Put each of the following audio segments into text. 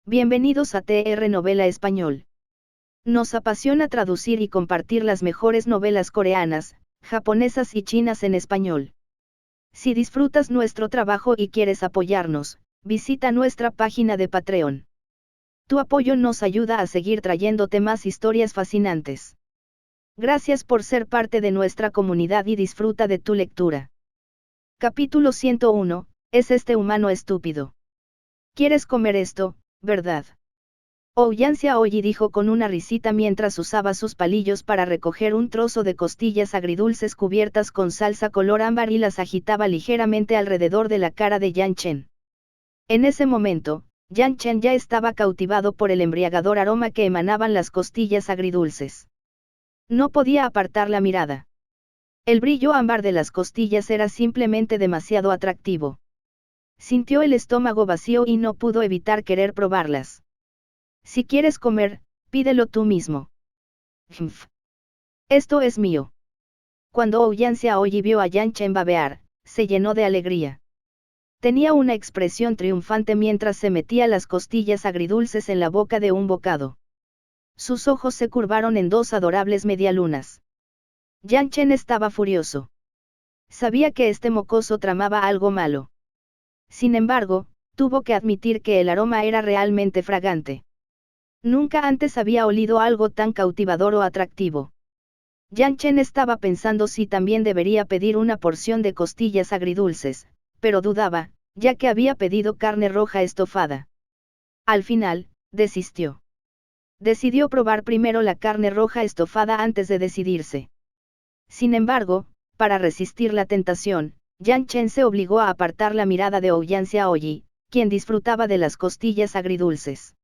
Bienvenidos a TR Novela Español. Nos apasiona traducir y compartir las mejores novelas coreanas, japonesas y chinas en español. Si disfrutas nuestro trabajo y quieres apoyarnos, visita nuestra página de Patreon. Tu apoyo nos ayuda a seguir trayéndote más historias fascinantes. Gracias por ser parte de nuestra comunidad y disfruta de tu lectura. Capítulo 101, ¿es este humano estúpido? ¿Quieres comer esto, verdad? Ouyan Xiaoyi dijo con una risita mientras usaba sus palillos para recoger un trozo de costillas agridulces cubiertas con salsa color ámbar y las agitaba ligeramente alrededor de la cara de Yan Chen. En ese momento, Yan Chen ya estaba cautivado por el embriagador aroma que emanaban las costillas agridulces. No podía apartar la mirada. El brillo ámbar de las costillas era simplemente demasiado atractivo. Sintió el estómago vacío y no pudo evitar querer probarlas. Si quieres comer, pídelo tú mismo. Esto es mío. Cuando Ouyan Xiaoyi vio a Yan Chen babear, se llenó de alegría. Tenía una expresión triunfante mientras se metía las costillas agridulces en la boca de un bocado. Sus ojos se curvaron en dos adorables medialunas. Yan Chen estaba furioso. Sabía que este mocoso tramaba algo malo. Sin embargo, tuvo que admitir que el aroma era realmente fragante. Nunca antes había olido algo tan cautivador o atractivo. Yan Chen estaba pensando si también debería pedir una porción de costillas agridulces, pero dudaba, ya que había pedido carne roja estofada. Al final, desistió. Decidió probar primero la carne roja estofada antes de decidirse. Sin embargo, para resistir la tentación, Yan Chen se obligó a apartar la mirada de Ouyan Xiaoyi, quien disfrutaba de las costillas agridulces.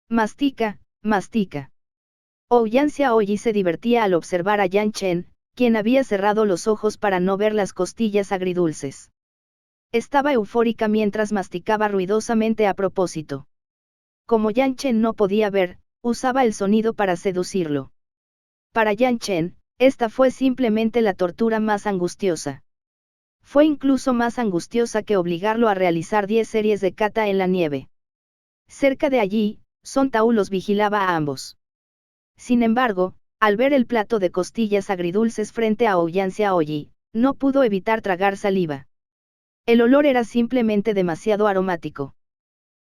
Mastica, mastica. Ouyan Xiaoyi se divertía al observar a Yan Chen, quien había cerrado los ojos para no ver las costillas agridulces. Estaba eufórica mientras masticaba ruidosamente a propósito. Como Yan Chen no podía ver, usaba el sonido para seducirlo. Para Yan Chen, esta fue simplemente la tortura más angustiosa. Fue incluso más angustiosa que obligarlo a realizar 10 series de kata en la nieve. Cerca de allí, Song Tao los vigilaba a ambos. Sin embargo, al ver el plato de costillas agridulces frente a Ouyan Xiaoyi, no pudo evitar tragar saliva. El olor era simplemente demasiado aromático.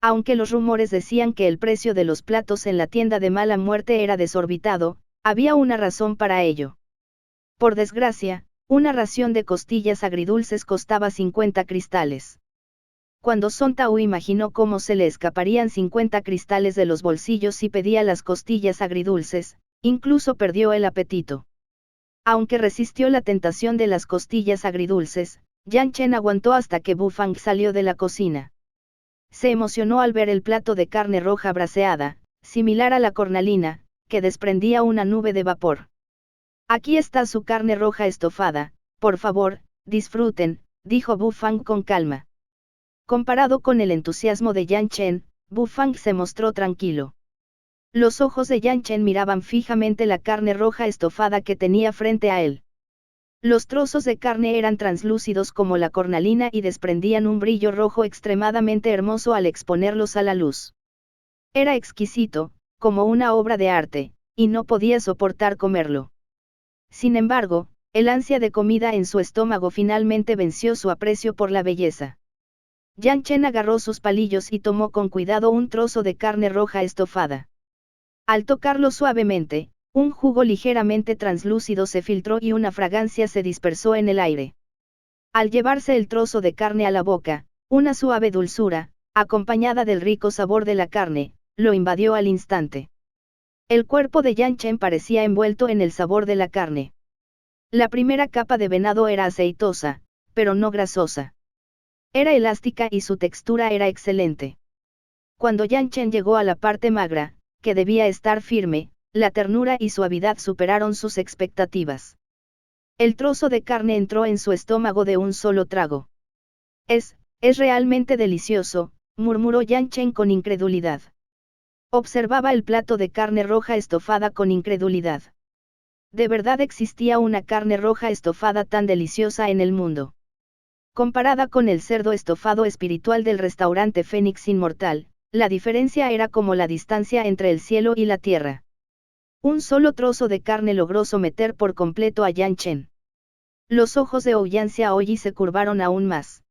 Aunque los rumores decían que el precio de los platos en la tienda de mala muerte era desorbitado, había una razón para ello. Por desgracia, una ración de costillas agridulces costaba 50 cristales. Cuando Song Tao imaginó cómo se le escaparían 50 cristales de los bolsillos si pedía las costillas agridulces, incluso perdió el apetito. Aunque resistió la tentación de las costillas agridulces, Yan Chen aguantó hasta que Bu Fang salió de la cocina. Se emocionó al ver el plato de carne roja braseada, similar a la cornalina, que desprendía una nube de vapor. Aquí está su carne roja estofada, por favor, disfruten, dijo Bu Fang con calma. Comparado con el entusiasmo de Yan Chen, Bu Fang se mostró tranquilo. Los ojos de Yan Chen miraban fijamente la carne roja estofada que tenía frente a él. Los trozos de carne eran translúcidos como la cornalina y desprendían un brillo rojo extremadamente hermoso al exponerlos a la luz. Era exquisito, como una obra de arte, y no podía soportar comerlo. Sin embargo, el ansia de comida en su estómago finalmente venció su aprecio por la belleza. Yan Chen agarró sus palillos y tomó con cuidado un trozo de carne roja estofada. Al tocarlo suavemente, un jugo ligeramente translúcido se filtró y una fragancia se dispersó en el aire. Al llevarse el trozo de carne a la boca, una suave dulzura, acompañada del rico sabor de la carne, lo invadió al instante. El cuerpo de Yan Chen parecía envuelto en el sabor de la carne. La primera capa de venado era aceitosa, pero no grasosa. Era elástica y su textura era excelente. Cuando Yan Chen llegó a la parte magra, que debía estar firme, la ternura y suavidad superaron sus expectativas. El trozo de carne entró en su estómago de un solo trago. Es realmente delicioso, murmuró Yan Chen con incredulidad. Observaba el plato de carne roja estofada con incredulidad. ¿De verdad existía una carne roja estofada tan deliciosa en el mundo? Comparada con el cerdo estofado espiritual del restaurante Fénix Inmortal, la diferencia era como la distancia entre el cielo y la tierra. Un solo trozo de carne logró someter por completo a Yan Chen. Los ojos de Ouyan Xiaoyi se curvaron aún más.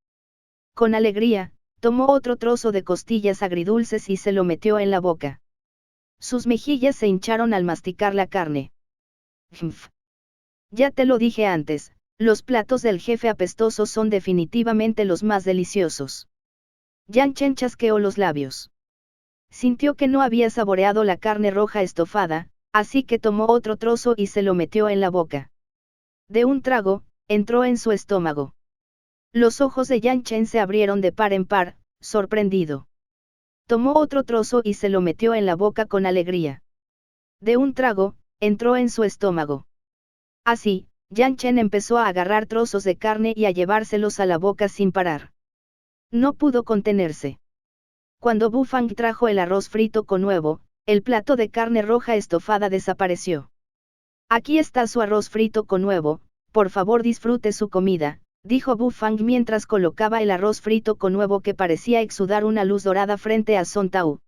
Con alegría, tomó otro trozo de costillas agridulces y se lo metió en la boca. Sus mejillas se hincharon al masticar la carne. Ya te lo dije antes, los platos del jefe apestoso son definitivamente los más deliciosos. Yan Chen chasqueó los labios. Sintió que no había saboreado la carne roja estofada, así que tomó otro trozo y se lo metió en la boca. De un trago, entró en su estómago. Los ojos de Yan Chen se abrieron de par en par, sorprendido. Tomó otro trozo y se lo metió en la boca con alegría. De un trago, entró en su estómago. Así, Yan Chen empezó a agarrar trozos de carne y a llevárselos a la boca sin parar. No pudo contenerse. Cuando Bu Fang trajo el arroz frito con huevo, el plato de carne roja estofada desapareció. Aquí está su arroz frito con huevo, por favor disfrute su comida, dijo Bu Fang mientras colocaba el arroz frito con huevo que parecía exudar una luz dorada frente a Song Tao.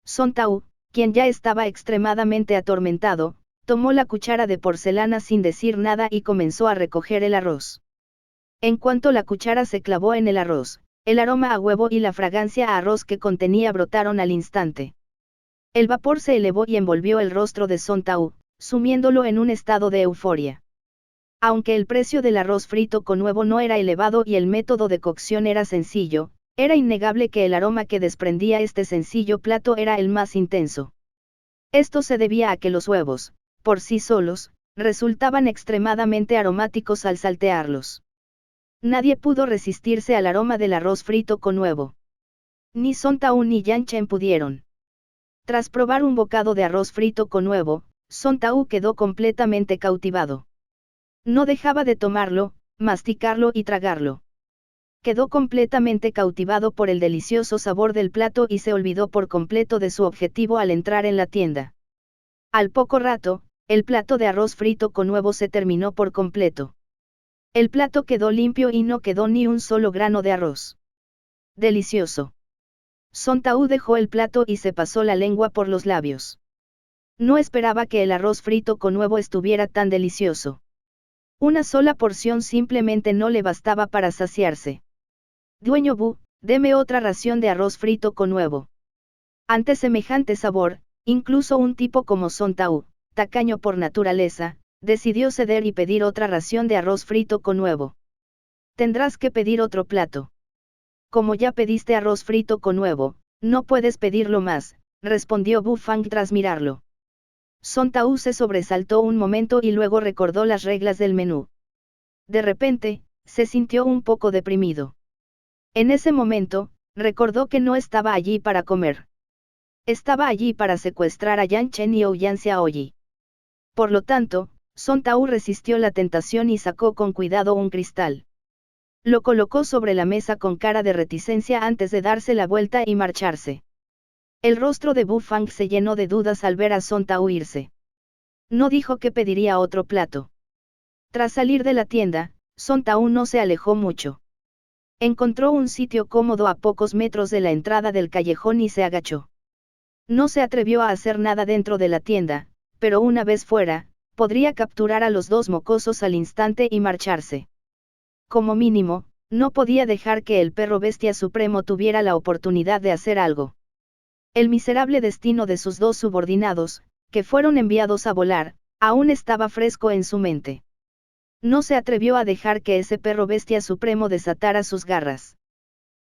Song Tao, quien ya estaba extremadamente atormentado, tomó la cuchara de porcelana sin decir nada y comenzó a recoger el arroz. En cuanto la cuchara se clavó en el arroz, el aroma a huevo y la fragancia a arroz que contenía brotaron al instante. El vapor se elevó y envolvió el rostro de Song Tao, sumiéndolo en un estado de euforia. Aunque el precio del arroz frito con huevo no era elevado y el método de cocción era sencillo, era innegable que el aroma que desprendía este sencillo plato era el más intenso. Esto se debía a que los huevos, por sí solos, resultaban extremadamente aromáticos al saltearlos. Nadie pudo resistirse al aroma del arroz frito con huevo. Ni Song Tao ni Yan Chen pudieron. Tras probar un bocado de arroz frito con huevo, Song Tao quedó completamente cautivado. No dejaba de tomarlo, masticarlo y tragarlo. Quedó completamente cautivado por el delicioso sabor del plato y se olvidó por completo de su objetivo al entrar en la tienda. Al poco rato, el plato de arroz frito con huevo se terminó por completo. El plato quedó limpio y no quedó ni un solo grano de arroz. Delicioso. Song Tao dejó el plato y se pasó la lengua por los labios. No esperaba que el arroz frito con huevo estuviera tan delicioso. Una sola porción simplemente no le bastaba para saciarse. Dueño Bu, deme otra ración de arroz frito con huevo. Ante semejante sabor, incluso un tipo como Song Tao, tacaño por naturaleza, decidió ceder y pedir otra ración de arroz frito con huevo. Tendrás que pedir otro plato. Como ya pediste arroz frito con huevo, no puedes pedirlo más, respondió Bu Fang tras mirarlo. Song Tao se sobresaltó un momento y luego recordó las reglas del menú. De repente, se sintió un poco deprimido. En ese momento, recordó que no estaba allí para comer. Estaba allí para secuestrar a Yan Chen y Ouyan Xiaoyi. Por lo tanto, Song Tao resistió la tentación y sacó con cuidado un cristal. Lo colocó sobre la mesa con cara de reticencia antes de darse la vuelta y marcharse. El rostro de Bu Fang se llenó de dudas al ver a Song Tao irse. No dijo que pediría otro plato. Tras salir de la tienda, Song Tao no se alejó mucho. Encontró un sitio cómodo a pocos metros de la entrada del callejón y se agachó. No se atrevió a hacer nada dentro de la tienda, pero una vez fuera, podría capturar a los dos mocosos al instante y marcharse. Como mínimo, no podía dejar que el perro bestia supremo tuviera la oportunidad de hacer algo. El miserable destino de sus dos subordinados, que fueron enviados a volar, aún estaba fresco en su mente. No se atrevió a dejar que ese perro bestia supremo desatara sus garras.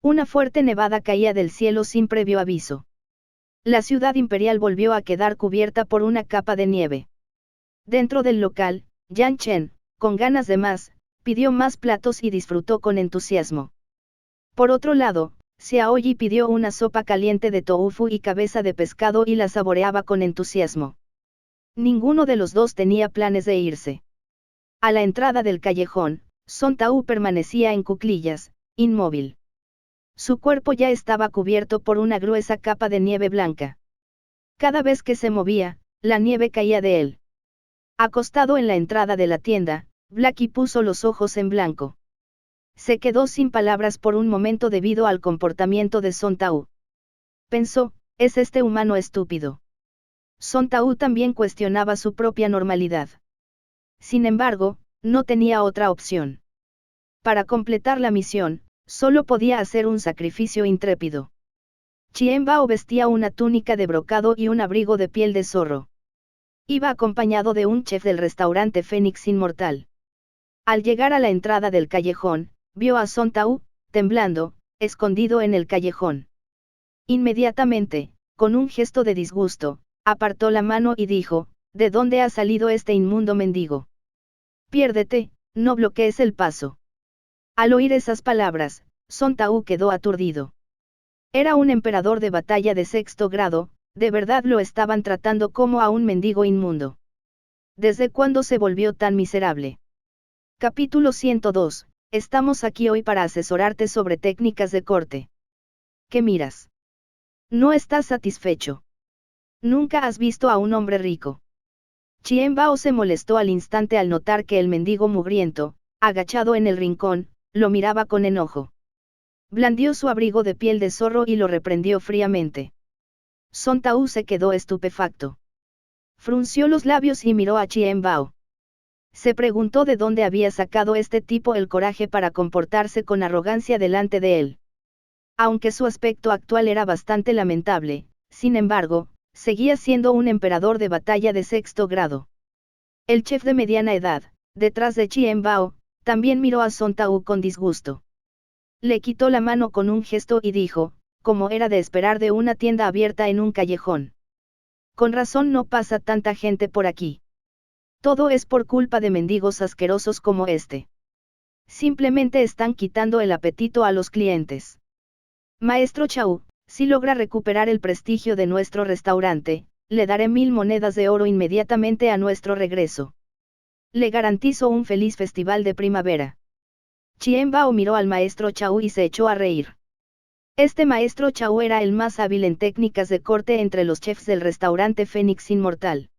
Una fuerte nevada caía del cielo sin previo aviso. La ciudad imperial volvió a quedar cubierta por una capa de nieve. Dentro del local, Yan Chen, con ganas de más, pidió más platos y disfrutó con entusiasmo. Por otro lado, Xiaoyi pidió una sopa caliente de tofu y cabeza de pescado y la saboreaba con entusiasmo. Ninguno de los dos tenía planes de irse. A la entrada del callejón, Song Tao permanecía en cuclillas, inmóvil. Su cuerpo ya estaba cubierto por una gruesa capa de nieve blanca. Cada vez que se movía, la nieve caía de él. Acostado en la entrada de la tienda, Blackie puso los ojos en blanco. Se quedó sin palabras por un momento debido al comportamiento de Song Tao. Pensó, ¿es este humano estúpido? Son Tao también cuestionaba su propia normalidad. Sin embargo, no tenía otra opción. Para completar la misión, solo podía hacer un sacrificio intrépido. Chien Bao vestía una túnica de brocado y un abrigo de piel de zorro. Iba acompañado de un chef del restaurante Fénix Inmortal. Al llegar a la entrada del callejón, vio a Son Tao, temblando, escondido en el callejón. Inmediatamente, con un gesto de disgusto, apartó la mano y dijo, ¿de dónde ha salido este inmundo mendigo? Piérdete, no bloquees el paso. Al oír esas palabras, Son Tao quedó aturdido. Era un emperador de batalla de 6º grado, de verdad lo estaban tratando como a un mendigo inmundo. ¿Desde cuándo se volvió tan miserable? Capítulo 102. Estamos aquí hoy para asesorarte sobre técnicas de corte. ¿Qué miras? ¿No estás satisfecho? Nunca has visto a un hombre rico. Chien Bao se molestó al instante al notar que el mendigo mugriento, agachado en el rincón, lo miraba con enojo. Blandió su abrigo de piel de zorro y lo reprendió fríamente. Son Tao se quedó estupefacto. Frunció los labios y miró a Chien Bao. Se preguntó de dónde había sacado este tipo el coraje para comportarse con arrogancia delante de él. Aunque su aspecto actual era bastante lamentable, sin embargo, seguía siendo un emperador de batalla de 6º grado. El chef de mediana edad, detrás de Chien Bao, también miró a Son Tao con disgusto. Le quitó la mano con un gesto y dijo, como era de esperar de una tienda abierta en un callejón. Con razón no pasa tanta gente por aquí. Todo es por culpa de mendigos asquerosos como este. Simplemente están quitando el apetito a los clientes. Maestro Chao, si logra recuperar el prestigio de nuestro restaurante, le daré 1000 monedas de oro inmediatamente a nuestro regreso. Le garantizo un feliz festival de primavera. Chien Bao miró al maestro Chao y se echó a reír. Este maestro Chao era el más hábil en técnicas de corte entre los chefs del restaurante Fénix Inmortal.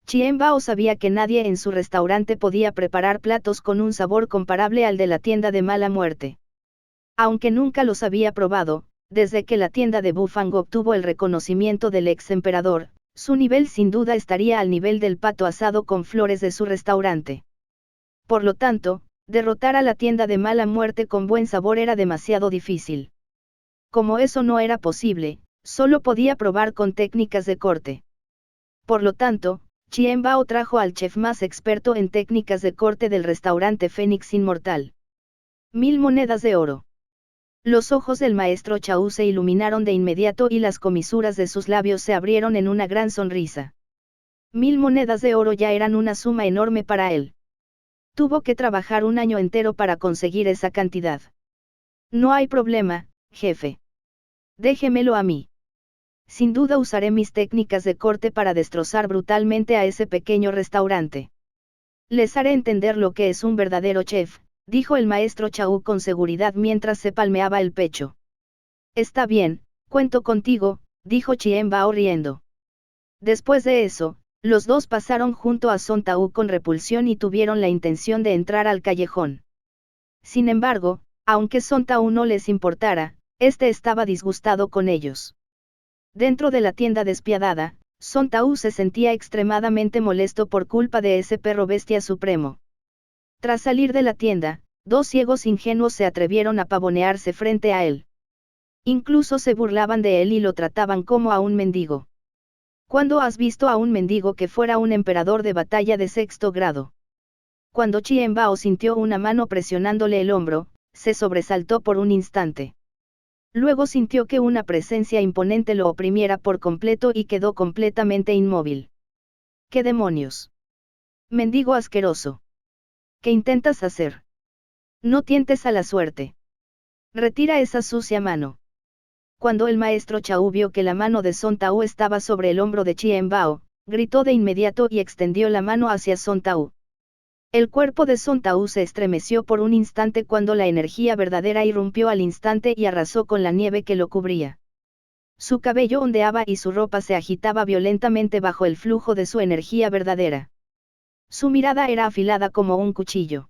Chien Bao sabía que nadie en su restaurante podía preparar platos con un sabor comparable al de la tienda de mala muerte. Aunque nunca los había probado, desde que la tienda de Bufang obtuvo el reconocimiento del ex emperador, su nivel sin duda estaría al nivel del pato asado con flores de su restaurante. Por lo tanto, derrotar a la tienda de mala muerte con buen sabor era demasiado difícil. Como eso no era posible, solo podía probar con técnicas de corte. Por lo tanto, Chien Bao trajo al chef más experto en técnicas de corte del restaurante Fénix Inmortal. 1000 monedas de oro. Los ojos del maestro Chao se iluminaron de inmediato y las comisuras de sus labios se abrieron en una gran sonrisa. 1000 monedas de oro ya eran una suma enorme para él. Tuvo que trabajar un año entero para conseguir esa cantidad. No hay problema, jefe. Déjemelo a mí. Sin duda usaré mis técnicas de corte para destrozar brutalmente a ese pequeño restaurante. Les haré entender lo que es un verdadero chef, dijo el maestro Chao con seguridad mientras se palmeaba el pecho. Está bien, cuento contigo, dijo Chien Bao riendo. Después de eso, los dos pasaron junto a Son Tao con repulsión y tuvieron la intención de entrar al callejón. Sin embargo, aunque Son Tao no les importara, este estaba disgustado con ellos. Dentro de la tienda despiadada, Son Tao se sentía extremadamente molesto por culpa de ese perro bestia supremo. Tras salir de la tienda, dos ciegos ingenuos se atrevieron a pavonearse frente a él. Incluso se burlaban de él y lo trataban como a un mendigo. ¿Cuándo has visto a un mendigo que fuera un emperador de batalla de 6º grado? Cuando Chien Bao sintió una mano presionándole el hombro, se sobresaltó por un instante. Luego sintió que una presencia imponente lo oprimiera por completo y quedó completamente inmóvil. ¿Qué demonios? Mendigo asqueroso. ¿Qué intentas hacer? No tientes a la suerte. Retira esa sucia mano. Cuando el maestro Chao vio que la mano de Son Tao estaba sobre el hombro de Chien Bao, gritó de inmediato y extendió la mano hacia Son Tao. El cuerpo de Son Tao se estremeció por un instante cuando la energía verdadera irrumpió al instante y arrasó con la nieve que lo cubría. Su cabello ondeaba y su ropa se agitaba violentamente bajo el flujo de su energía verdadera. Su mirada era afilada como un cuchillo.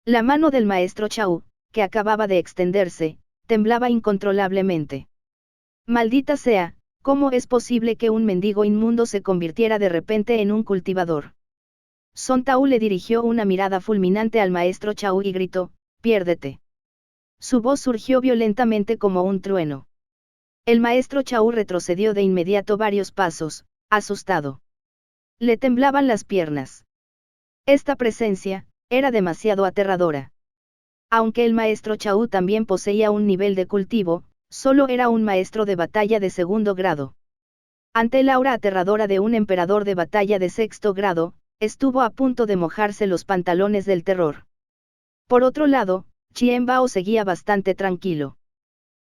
La mano del maestro Chao, que acababa de extenderse, temblaba incontrolablemente. Maldita sea, ¿cómo es posible que un mendigo inmundo se convirtiera de repente en un cultivador? Song Tao le dirigió una mirada fulminante al maestro Chao y gritó, «Piérdete». Su voz surgió violentamente como un trueno. El maestro Chao retrocedió de inmediato varios pasos, asustado. Le temblaban las piernas. Esta presencia era demasiado aterradora. Aunque el maestro Chao también poseía un nivel de cultivo, solo era un maestro de batalla de segundo grado. Ante el aura aterradora de un emperador de batalla de sexto grado, estuvo a punto de mojarse los pantalones del terror. Por otro lado, Chien Bao seguía bastante tranquilo.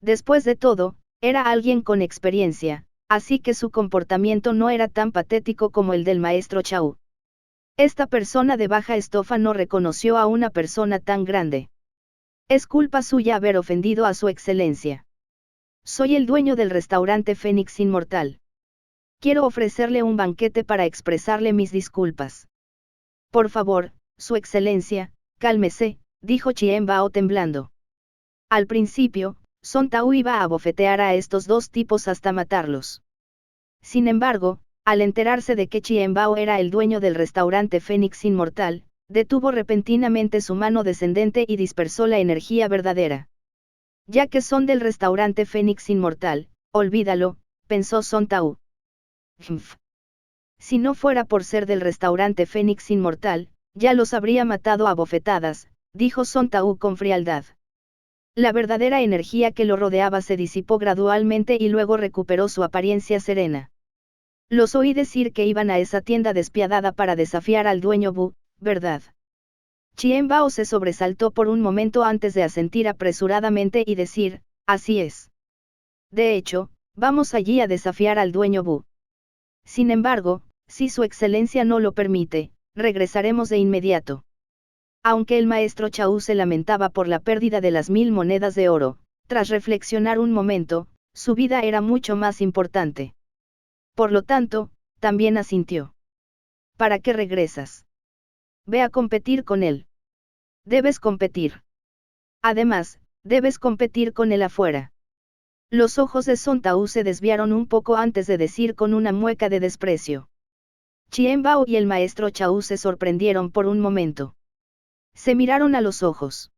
Después de todo, era alguien con experiencia, así que su comportamiento no era tan patético como el del maestro Chao. Esta persona de baja estofa no reconoció a una persona tan grande. Es culpa suya haber ofendido a su excelencia. Soy el dueño del restaurante Fénix Inmortal. Quiero ofrecerle un banquete para expresarle mis disculpas. Por favor, su excelencia, cálmese, dijo Chien Bao temblando. Al principio, Song Tao iba a abofetear a estos dos tipos hasta matarlos. Sin embargo, al enterarse de que Chien Bao era el dueño del restaurante Fénix Inmortal, detuvo repentinamente su mano descendente y dispersó la energía verdadera. Ya que son del restaurante Fénix Inmortal, olvídalo, pensó Song Tao. Si no fuera por ser del restaurante Fénix Inmortal, ya los habría matado a bofetadas, dijo Song Tao con frialdad. La verdadera energía que lo rodeaba se disipó gradualmente y luego recuperó su apariencia serena. Los oí decir que iban a esa tienda despiadada para desafiar al dueño Bu, ¿verdad? Chien Bao se sobresaltó por un momento antes de asentir apresuradamente y decir, así es. De hecho, vamos allí a desafiar al dueño Bu. Sin embargo, si su excelencia no lo permite, regresaremos de inmediato. Aunque el maestro Chao se lamentaba por la pérdida de las 1000 monedas de oro, tras reflexionar un momento, su vida era mucho más importante. Por lo tanto, también asintió. ¿Para qué regresas? Ve a competir con él. Debes competir. Además, debes competir con él afuera. Los ojos de Song Tao se desviaron un poco antes de decir con una mueca de desprecio. Chien Bao y el maestro Chao se sorprendieron por un momento. Se miraron a los ojos.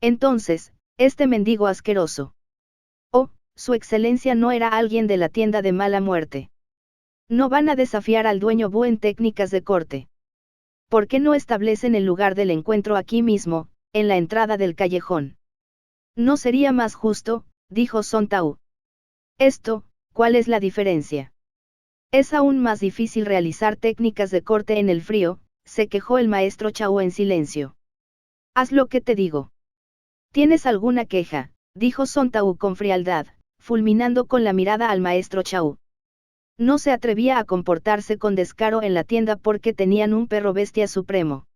Entonces, este mendigo asqueroso. Oh, su excelencia no era alguien de la tienda de mala muerte. No van a desafiar al dueño Bu en técnicas de corte. ¿Por qué no establecen el lugar del encuentro aquí mismo, en la entrada del callejón? No sería más justo, dijo Song Tao. ¿Cuál es la diferencia? Es aún más difícil realizar técnicas de corte en el frío, se quejó el maestro Chao en silencio. Haz lo que te digo. ¿Tienes alguna queja?, dijo Song Tao con frialdad, fulminando con la mirada al maestro Chao. No se atrevía a comportarse con descaro en la tienda porque tenían un perro bestia supremo.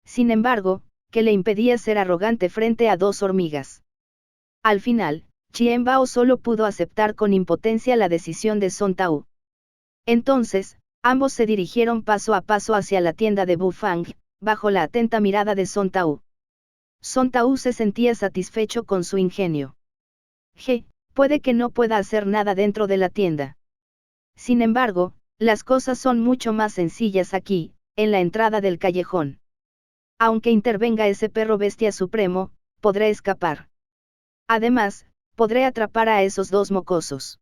Sin embargo, ¿qué le impedía ser arrogante frente a dos hormigas? Al final, Chien Bao solo pudo aceptar con impotencia la decisión de Song Tao. Entonces, ambos se dirigieron paso a paso hacia la tienda de Bu Fang, bajo la atenta mirada de Song Tao. Song Tao se sentía satisfecho con su ingenio. Puede que no pueda hacer nada dentro de la tienda. Sin embargo, las cosas son mucho más sencillas aquí, en la entrada del callejón. Aunque intervenga ese perro bestia supremo, podré escapar. Además, podré atrapar a esos dos mocosos.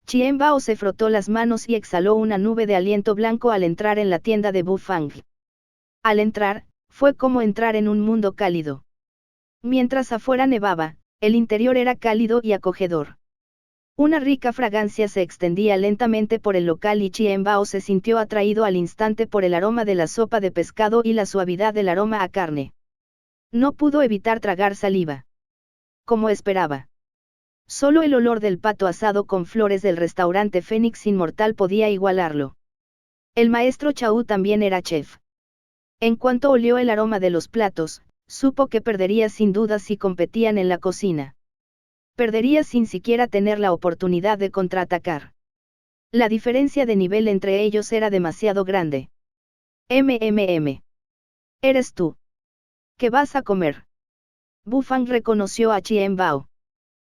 Chien Bao se frotó las manos y exhaló una nube de aliento blanco al entrar en la tienda de Bu Fang. Al entrar, fue como entrar en un mundo cálido. Mientras afuera nevaba, el interior era cálido y acogedor. Una rica fragancia se extendía lentamente por el local y Chien Bao se sintió atraído al instante por el aroma de la sopa de pescado y la suavidad del aroma a carne. No pudo evitar tragar saliva. Como esperaba. Solo el olor del pato asado con flores del restaurante Fénix Inmortal podía igualarlo. El maestro Chao también era chef. En cuanto olió el aroma de los platos, supo que perdería sin duda si competían en la cocina. Perdería sin siquiera tener la oportunidad de contraatacar. La diferencia de nivel entre ellos era demasiado grande. ¿Eres tú? ¿Qué vas a comer? Bu Fang reconoció a Chien Bao.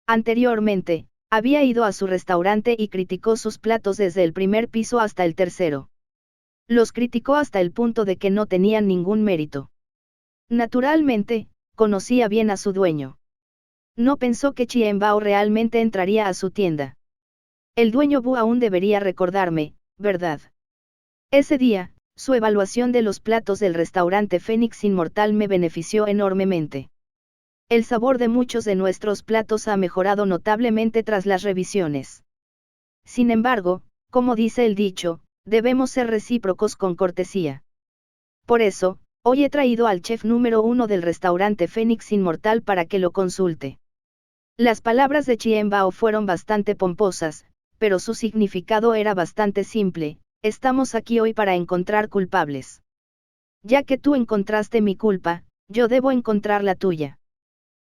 Anteriormente, Había ido a su restaurante y criticó sus platos desde el primer piso hasta el tercero. Los criticó hasta el punto de que no tenían ningún mérito. Naturalmente, conocía bien a su dueño. No pensó que Chien Bao realmente entraría a su tienda. El dueño Bu aún debería recordarme, ¿verdad? Ese día, su evaluación de los platos del restaurante Fénix Inmortal me benefició enormemente. El sabor de muchos de nuestros platos ha mejorado notablemente tras las revisiones. Sin embargo, como dice el dicho, debemos ser recíprocos con cortesía. Por eso, hoy he traído al chef número 1 del restaurante Fénix Inmortal para que lo consulte. Las palabras de Chien Bao fueron bastante pomposas, pero su significado era bastante simple: estamos aquí hoy para encontrar culpables. Ya que tú encontraste mi culpa, yo debo encontrar la tuya.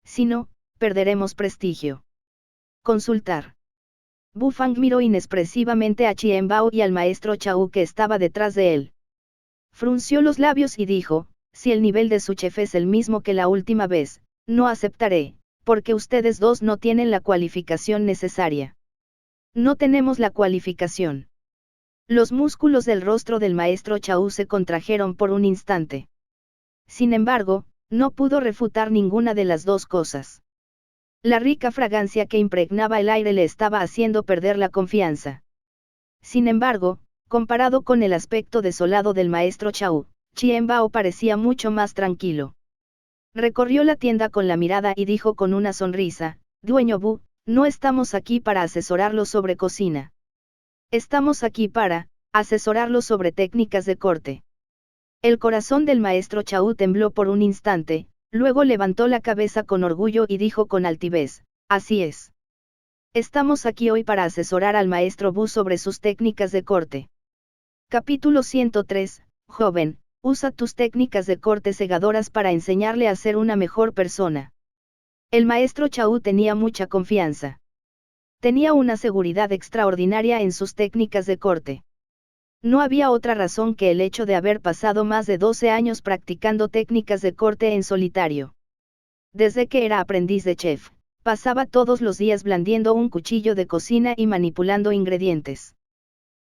Si no, perderemos prestigio. Consultar. Bu Fang miró inexpresivamente a Chien Bao y al maestro Chau que estaba detrás de él. Frunció los labios y dijo: si el nivel de su chef es el mismo que la última vez, no aceptaré, porque ustedes dos no tienen la cualificación necesaria. No tenemos la cualificación. Los músculos del rostro del maestro Chau se contrajeron por un instante. Sin embargo, no pudo refutar ninguna de las dos cosas. La rica fragancia que impregnaba el aire le estaba haciendo perder la confianza. Sin embargo, comparado con el aspecto desolado del maestro Chau, Chien Bao parecía mucho más tranquilo. Recorrió la tienda con la mirada y dijo con una sonrisa: dueño Bu, no estamos aquí para asesorarlo sobre cocina. Estamos aquí para asesorarlo sobre técnicas de corte. El corazón del maestro Chau tembló por un instante, luego levantó la cabeza con orgullo y dijo con altivez: así es. Estamos aquí hoy para asesorar al maestro Bu sobre sus técnicas de corte. Capítulo 103, joven, usa tus técnicas de corte cegadoras para enseñarle a ser una mejor persona. El maestro Chau tenía mucha confianza. Tenía una seguridad extraordinaria en sus técnicas de corte. No había otra razón que el hecho de haber pasado más de 12 años practicando técnicas de corte en solitario. Desde que era aprendiz de chef, pasaba todos los días blandiendo un cuchillo de cocina y manipulando ingredientes.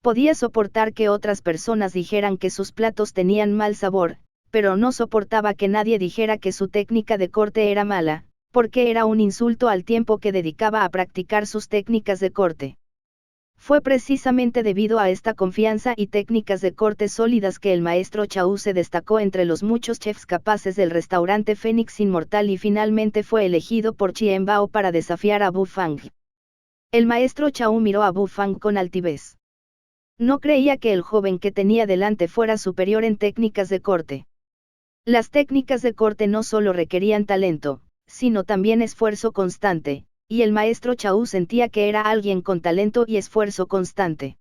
Podía soportar que otras personas dijeran que sus platos tenían mal sabor, pero no soportaba que nadie dijera que su técnica de corte era mala, porque era un insulto al tiempo que dedicaba a practicar sus técnicas de corte. Fue precisamente debido a esta confianza y técnicas de corte sólidas que el maestro Chau se destacó entre los muchos chefs capaces del restaurante Fénix Inmortal y finalmente fue elegido por Chien Bao para desafiar a Bu Fang. El maestro Chau miró a Bu Fang con altivez. No creía que el joven que tenía delante fuera superior en técnicas de corte. Las técnicas de corte no solo requerían talento, sino también esfuerzo constante, y el maestro Chau sentía que era alguien con talento y esfuerzo constante.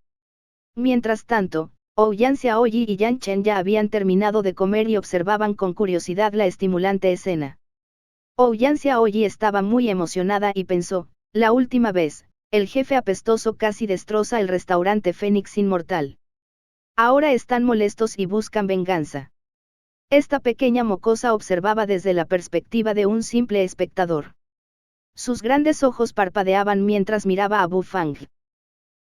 Mientras tanto, Ouyan Xiaoyi y Yan Chen ya habían terminado de comer y observaban con curiosidad la estimulante escena. Ouyan Xiaoyi estaba muy emocionada y pensó: la última vez, el jefe apestoso casi destroza el restaurante Fénix Inmortal. Ahora están molestos y buscan venganza. Esta pequeña mocosa observaba desde la perspectiva de un simple espectador. Sus grandes ojos parpadeaban mientras miraba a Bu Fang.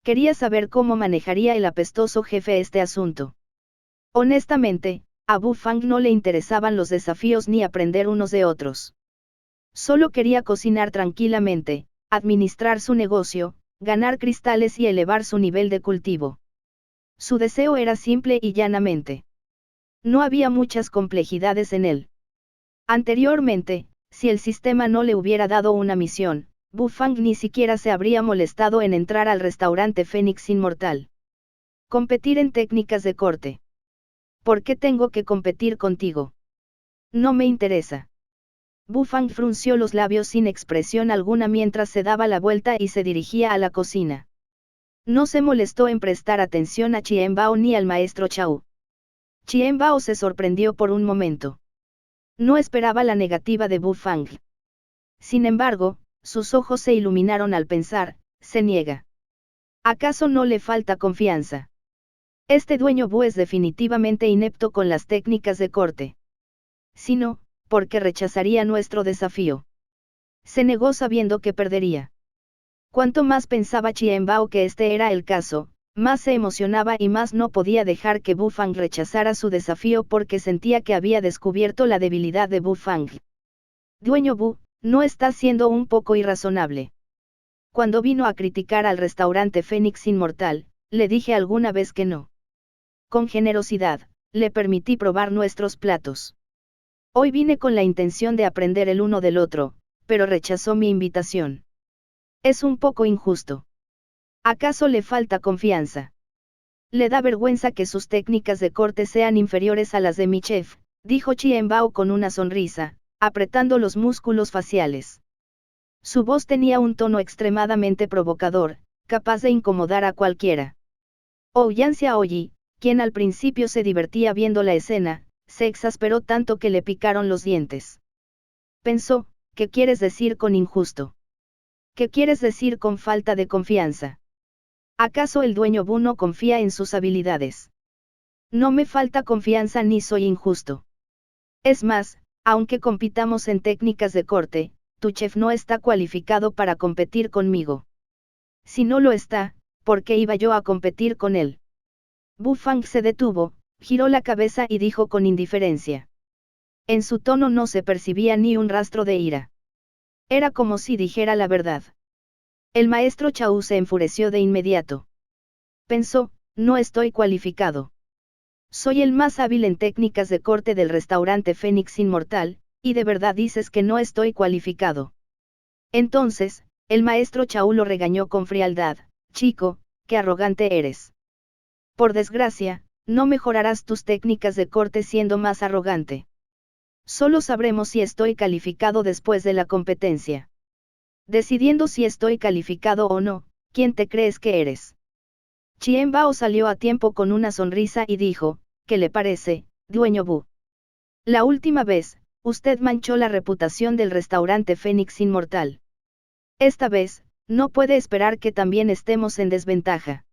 Quería saber cómo manejaría el apestoso jefe este asunto. Honestamente, a Bu Fang no le interesaban los desafíos ni aprender unos de otros. Solo quería cocinar tranquilamente, administrar su negocio, ganar cristales y elevar su nivel de cultivo. Su deseo era simple y llanamente. No había muchas complejidades en él. Anteriormente, si el sistema no le hubiera dado una misión, Bu Fang ni siquiera se habría molestado en entrar al restaurante Fénix Inmortal. Competir en técnicas de corte. ¿Por qué tengo que competir contigo? No me interesa. Bu Fang frunció los labios sin expresión alguna mientras se daba la vuelta y se dirigía a la cocina. No se molestó en prestar atención a Chien Bao ni al maestro Chau. Chien Bao se sorprendió por un momento. No esperaba la negativa de Bu Fang. Sin embargo, sus ojos se iluminaron al pensar: se niega. ¿Acaso no le falta confianza? Este dueño Bu es definitivamente inepto con las técnicas de corte. Si no, ¿por qué rechazaría nuestro desafío? Se negó sabiendo que perdería. Cuanto más pensaba Chien Bao que este era el caso, más se emocionaba y más no podía dejar que Bu Fang rechazara su desafío porque sentía que había descubierto la debilidad de Bu Fang. Dueño Bu, ¿no estás siendo un poco irrazonable? Cuando vino a criticar al restaurante Fénix Inmortal, le dije alguna vez que no. Con generosidad, le permití probar nuestros platos. Hoy vine con la intención de aprender el uno del otro, pero rechazó mi invitación. Es un poco injusto. ¿Acaso le falta confianza? Le da vergüenza que sus técnicas de corte sean inferiores a las de mi chef, dijo Chien Bao con una sonrisa, apretando los músculos faciales. Su voz tenía un tono extremadamente provocador, capaz de incomodar a cualquiera. Ouyang Xiaoyi, quien al principio se divertía viendo la escena, se exasperó tanto que le picaron los dientes. Pensó, ¿qué quieres decir con injusto? ¿Qué quieres decir con falta de confianza? ¿Acaso el dueño Bu no confía en sus habilidades? No me falta confianza ni soy injusto. Es más, aunque compitamos en técnicas de corte, tu chef no está cualificado para competir conmigo. Si no lo está, ¿por qué iba yo a competir con él? Bu Fang se detuvo, giró la cabeza y dijo con indiferencia. En su tono no se percibía ni un rastro de ira. Era como si dijera la verdad. El maestro Chau se enfureció de inmediato. Pensó, no estoy cualificado. Soy el más hábil en técnicas de corte del restaurante Fénix Inmortal, y de verdad dices que no estoy cualificado. Entonces, el maestro Chau lo regañó con frialdad. Chico, qué arrogante eres. Por desgracia, no mejorarás tus técnicas de corte siendo más arrogante. Solo sabremos si estoy calificado después de la competencia. Decidiendo si estoy calificado o no, ¿quién te crees que eres? Chien Bao salió a tiempo con una sonrisa y dijo, ¿qué le parece, dueño Bu? La última vez, usted manchó la reputación del restaurante Fénix Inmortal. Esta vez, no puede esperar que también estemos en desventaja.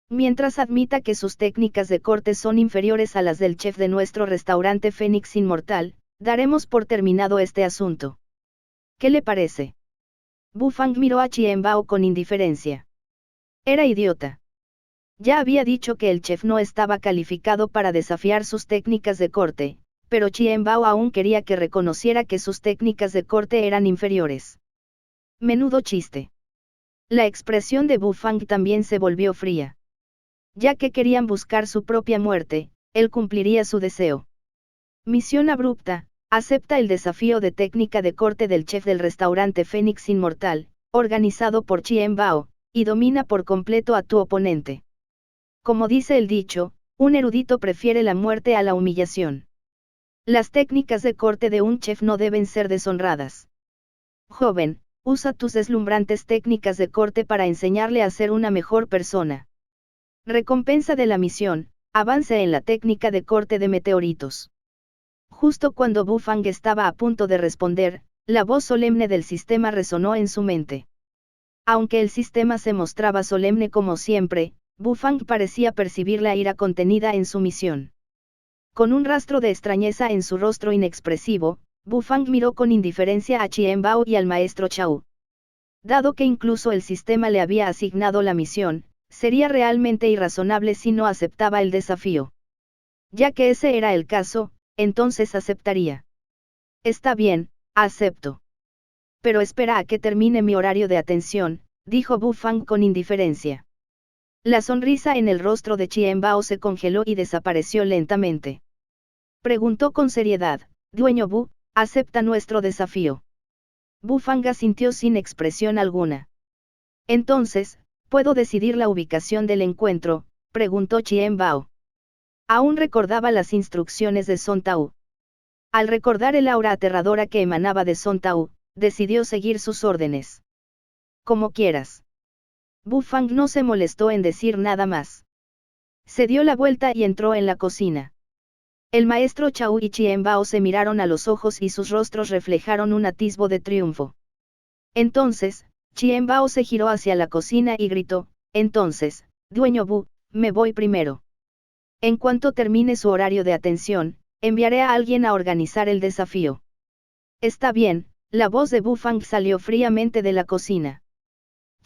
Mientras admita que sus técnicas de corte son inferiores a las del chef de nuestro restaurante Fénix Inmortal, daremos por terminado este asunto. ¿Qué le parece? Bu Fang miró a Chien Bao con indiferencia. Era idiota. Ya había dicho que el chef no estaba calificado para desafiar sus técnicas de corte, pero Chien Bao aún quería que reconociera que sus técnicas de corte eran inferiores. Menudo chiste. La expresión de Bu Fang también se volvió fría. Ya que querían buscar su propia muerte, él cumpliría su deseo. Misión abrupta, acepta el desafío de técnica de corte del chef del restaurante Fénix Inmortal, organizado por Chien Bao, y domina por completo a tu oponente. Como dice el dicho, un erudito prefiere la muerte a la humillación. Las técnicas de corte de un chef no deben ser deshonradas. Joven, usa tus deslumbrantes técnicas de corte para enseñarle a ser una mejor persona. Recompensa de la misión, avance en la técnica de corte de meteoritos. Justo cuando Bu Fang estaba a punto de responder, la voz solemne del sistema resonó en su mente. Aunque el sistema se mostraba solemne como siempre, Bu Fang parecía percibir la ira contenida en su misión. Con un rastro de extrañeza en su rostro inexpresivo, Bu Fang miró con indiferencia a Chien Bao y al maestro Chau. Dado que incluso el sistema le había asignado la misión, sería realmente irrazonable si no aceptaba el desafío. Ya que ese era el caso, entonces aceptaría. Está bien, acepto. Pero espera a que termine mi horario de atención, dijo Bu Fang con indiferencia. La sonrisa en el rostro de Chien Bao se congeló y desapareció lentamente. Preguntó con seriedad, dueño Bu, ¿acepta nuestro desafío? Bu Fang asintió sin expresión alguna. Entonces, ¿puedo decidir la ubicación del encuentro?, preguntó Chien Bao. Aún recordaba las instrucciones de Song Tao. Al recordar el aura aterradora que emanaba de Song Tao, decidió seguir sus órdenes. Como quieras. Bu Fang no se molestó en decir nada más. Se dio la vuelta y entró en la cocina. El maestro Chau y Chien Bao se miraron a los ojos y sus rostros reflejaron un atisbo de triunfo. Entonces, Chien Bao se giró hacia la cocina y gritó, entonces, dueño Bu, me voy primero. En cuanto termine su horario de atención, enviaré a alguien a organizar el desafío. Está bien, la voz de Bu Fang salió fríamente de la cocina.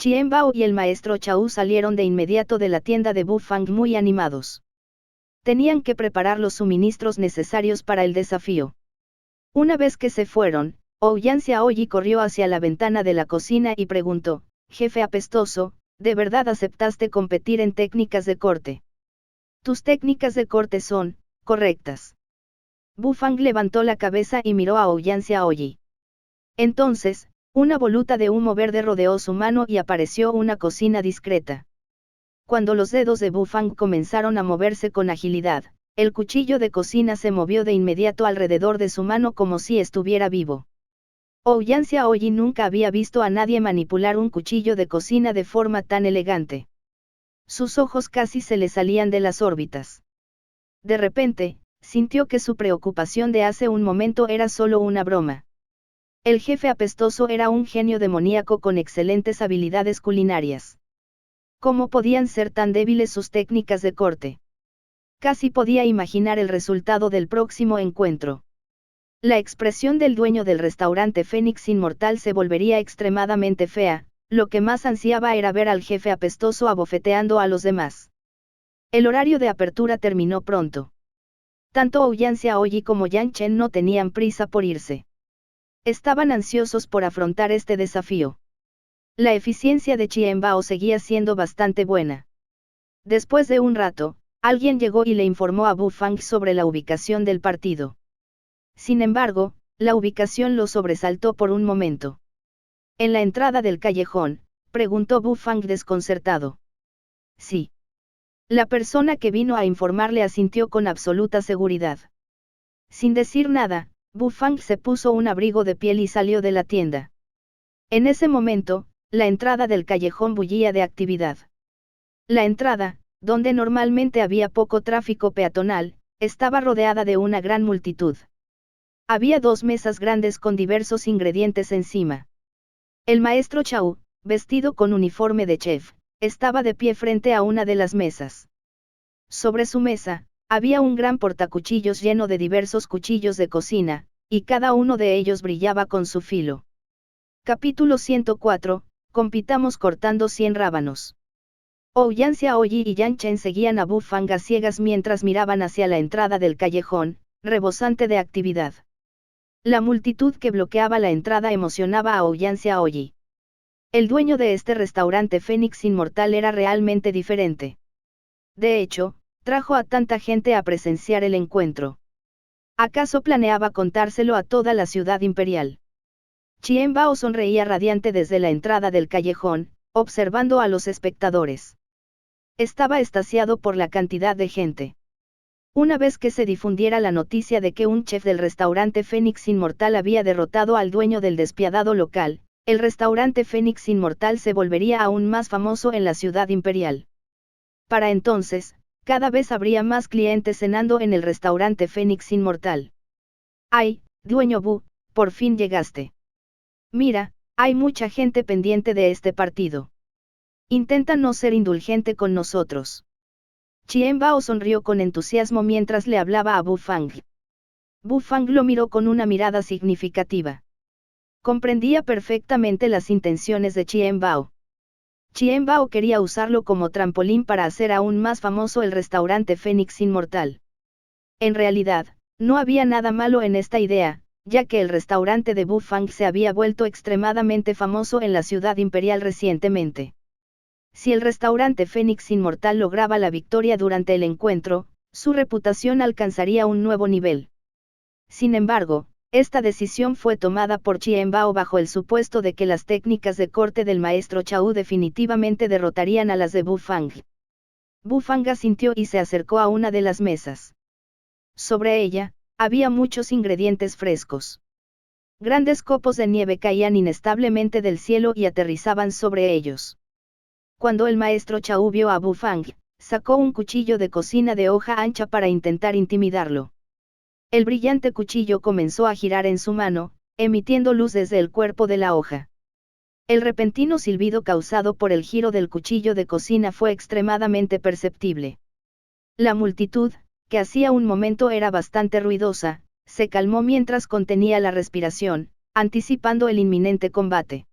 Chien Bao y el maestro Chau salieron de inmediato de la tienda de Bu Fang muy animados. Tenían que preparar los suministros necesarios para el desafío. Una vez que se fueron, Ouyang Xiaoyi corrió hacia la ventana de la cocina y preguntó: «Jefe apestoso, ¿de verdad aceptaste competir en técnicas de corte? Tus técnicas de corte son correctas». Bu Fang levantó la cabeza y miró a Ouyang Xiaoyi. Entonces, una voluta de humo verde rodeó su mano y apareció una cocina discreta. Cuando los dedos de Bu Fang comenzaron a moverse con agilidad, el cuchillo de cocina se movió de inmediato alrededor de su mano como si estuviera vivo. Ouyang Xiaoyi nunca había visto a nadie manipular un cuchillo de cocina de forma tan elegante. Sus ojos casi se le salían de las órbitas. De repente, sintió que su preocupación de hace un momento era solo una broma. El jefe apestoso era un genio demoníaco con excelentes habilidades culinarias. ¿Cómo podían ser tan débiles sus técnicas de corte? Casi podía imaginar el resultado del próximo encuentro. La expresión del dueño del restaurante Fénix Inmortal se volvería extremadamente fea, lo que más ansiaba era ver al jefe apestoso abofeteando a los demás. El horario de apertura terminó pronto. Tanto Ouyang Xiaoyi como Yang Chen no tenían prisa por irse. Estaban ansiosos por afrontar este desafío. La eficiencia de Chien Bao seguía siendo bastante buena. Después de un rato, alguien llegó y le informó a Bu Fang sobre la ubicación del partido. Sin embargo, la ubicación lo sobresaltó por un momento. En la entrada del callejón, preguntó Bu Fang desconcertado. Sí. La persona que vino a informarle asintió con absoluta seguridad. Sin decir nada, Bu Fang se puso un abrigo de piel y salió de la tienda. En ese momento, la entrada del callejón bullía de actividad. La entrada, donde normalmente había poco tráfico peatonal, estaba rodeada de una gran multitud. Había 2 mesas grandes con diversos ingredientes encima. El maestro Chau, vestido con uniforme de chef, estaba de pie frente a una de las mesas. Sobre su mesa, había un gran portacuchillos lleno de diversos cuchillos de cocina, y cada uno de ellos brillaba con su filo. Capítulo 104, compitamos cortando 100 rábanos. Ouyang Xiaoyi y Yang Chen seguían a Bu Fang a ciegas mientras miraban hacia la entrada del callejón, rebosante de actividad. La multitud que bloqueaba la entrada emocionaba a Ouyang Xiaoyi. El dueño de este restaurante Fénix Inmortal era realmente diferente. De hecho, trajo a tanta gente a presenciar el encuentro. ¿Acaso planeaba contárselo a toda la ciudad imperial? Chien Bao sonreía radiante desde la entrada del callejón, observando a los espectadores. Estaba extasiado por la cantidad de gente. Una vez que se difundiera la noticia de que un chef del restaurante Fénix Inmortal había derrotado al dueño del despiadado local, el restaurante Fénix Inmortal se volvería aún más famoso en la ciudad imperial. Para entonces, cada vez habría más clientes cenando en el restaurante Fénix Inmortal. ¡Ay, dueño Bu, por fin llegaste! Mira, hay mucha gente pendiente de este partido. Intenta no ser indulgente con nosotros. Chien Bao sonrió con entusiasmo mientras le hablaba a Bu Fang. Bu Fang lo miró con una mirada significativa. Comprendía perfectamente las intenciones de Chien Bao. Chien Bao quería usarlo como trampolín para hacer aún más famoso el restaurante Fénix Inmortal. En realidad, no había nada malo en esta idea, ya que el restaurante de Bu Fang se había vuelto extremadamente famoso en la ciudad imperial recientemente. Si el restaurante Fénix Inmortal lograba la victoria durante el encuentro, su reputación alcanzaría un nuevo nivel. Sin embargo, esta decisión fue tomada por Chien Bao bajo el supuesto de que las técnicas de corte del maestro Chau definitivamente derrotarían a las de Bu Fang. Bu Fang asintió y se acercó a una de las mesas. Sobre ella, había muchos ingredientes frescos. Grandes copos de nieve caían inestablemente del cielo y aterrizaban sobre ellos. Cuando el maestro Chau vio a Bu Fang, sacó un cuchillo de cocina de hoja ancha para intentar intimidarlo. El brillante cuchillo comenzó a girar en su mano, emitiendo luz desde el cuerpo de la hoja. El repentino silbido causado por el giro del cuchillo de cocina fue extremadamente perceptible. La multitud, que hacía un momento era bastante ruidosa, se calmó mientras contenía la respiración, anticipando el inminente combate.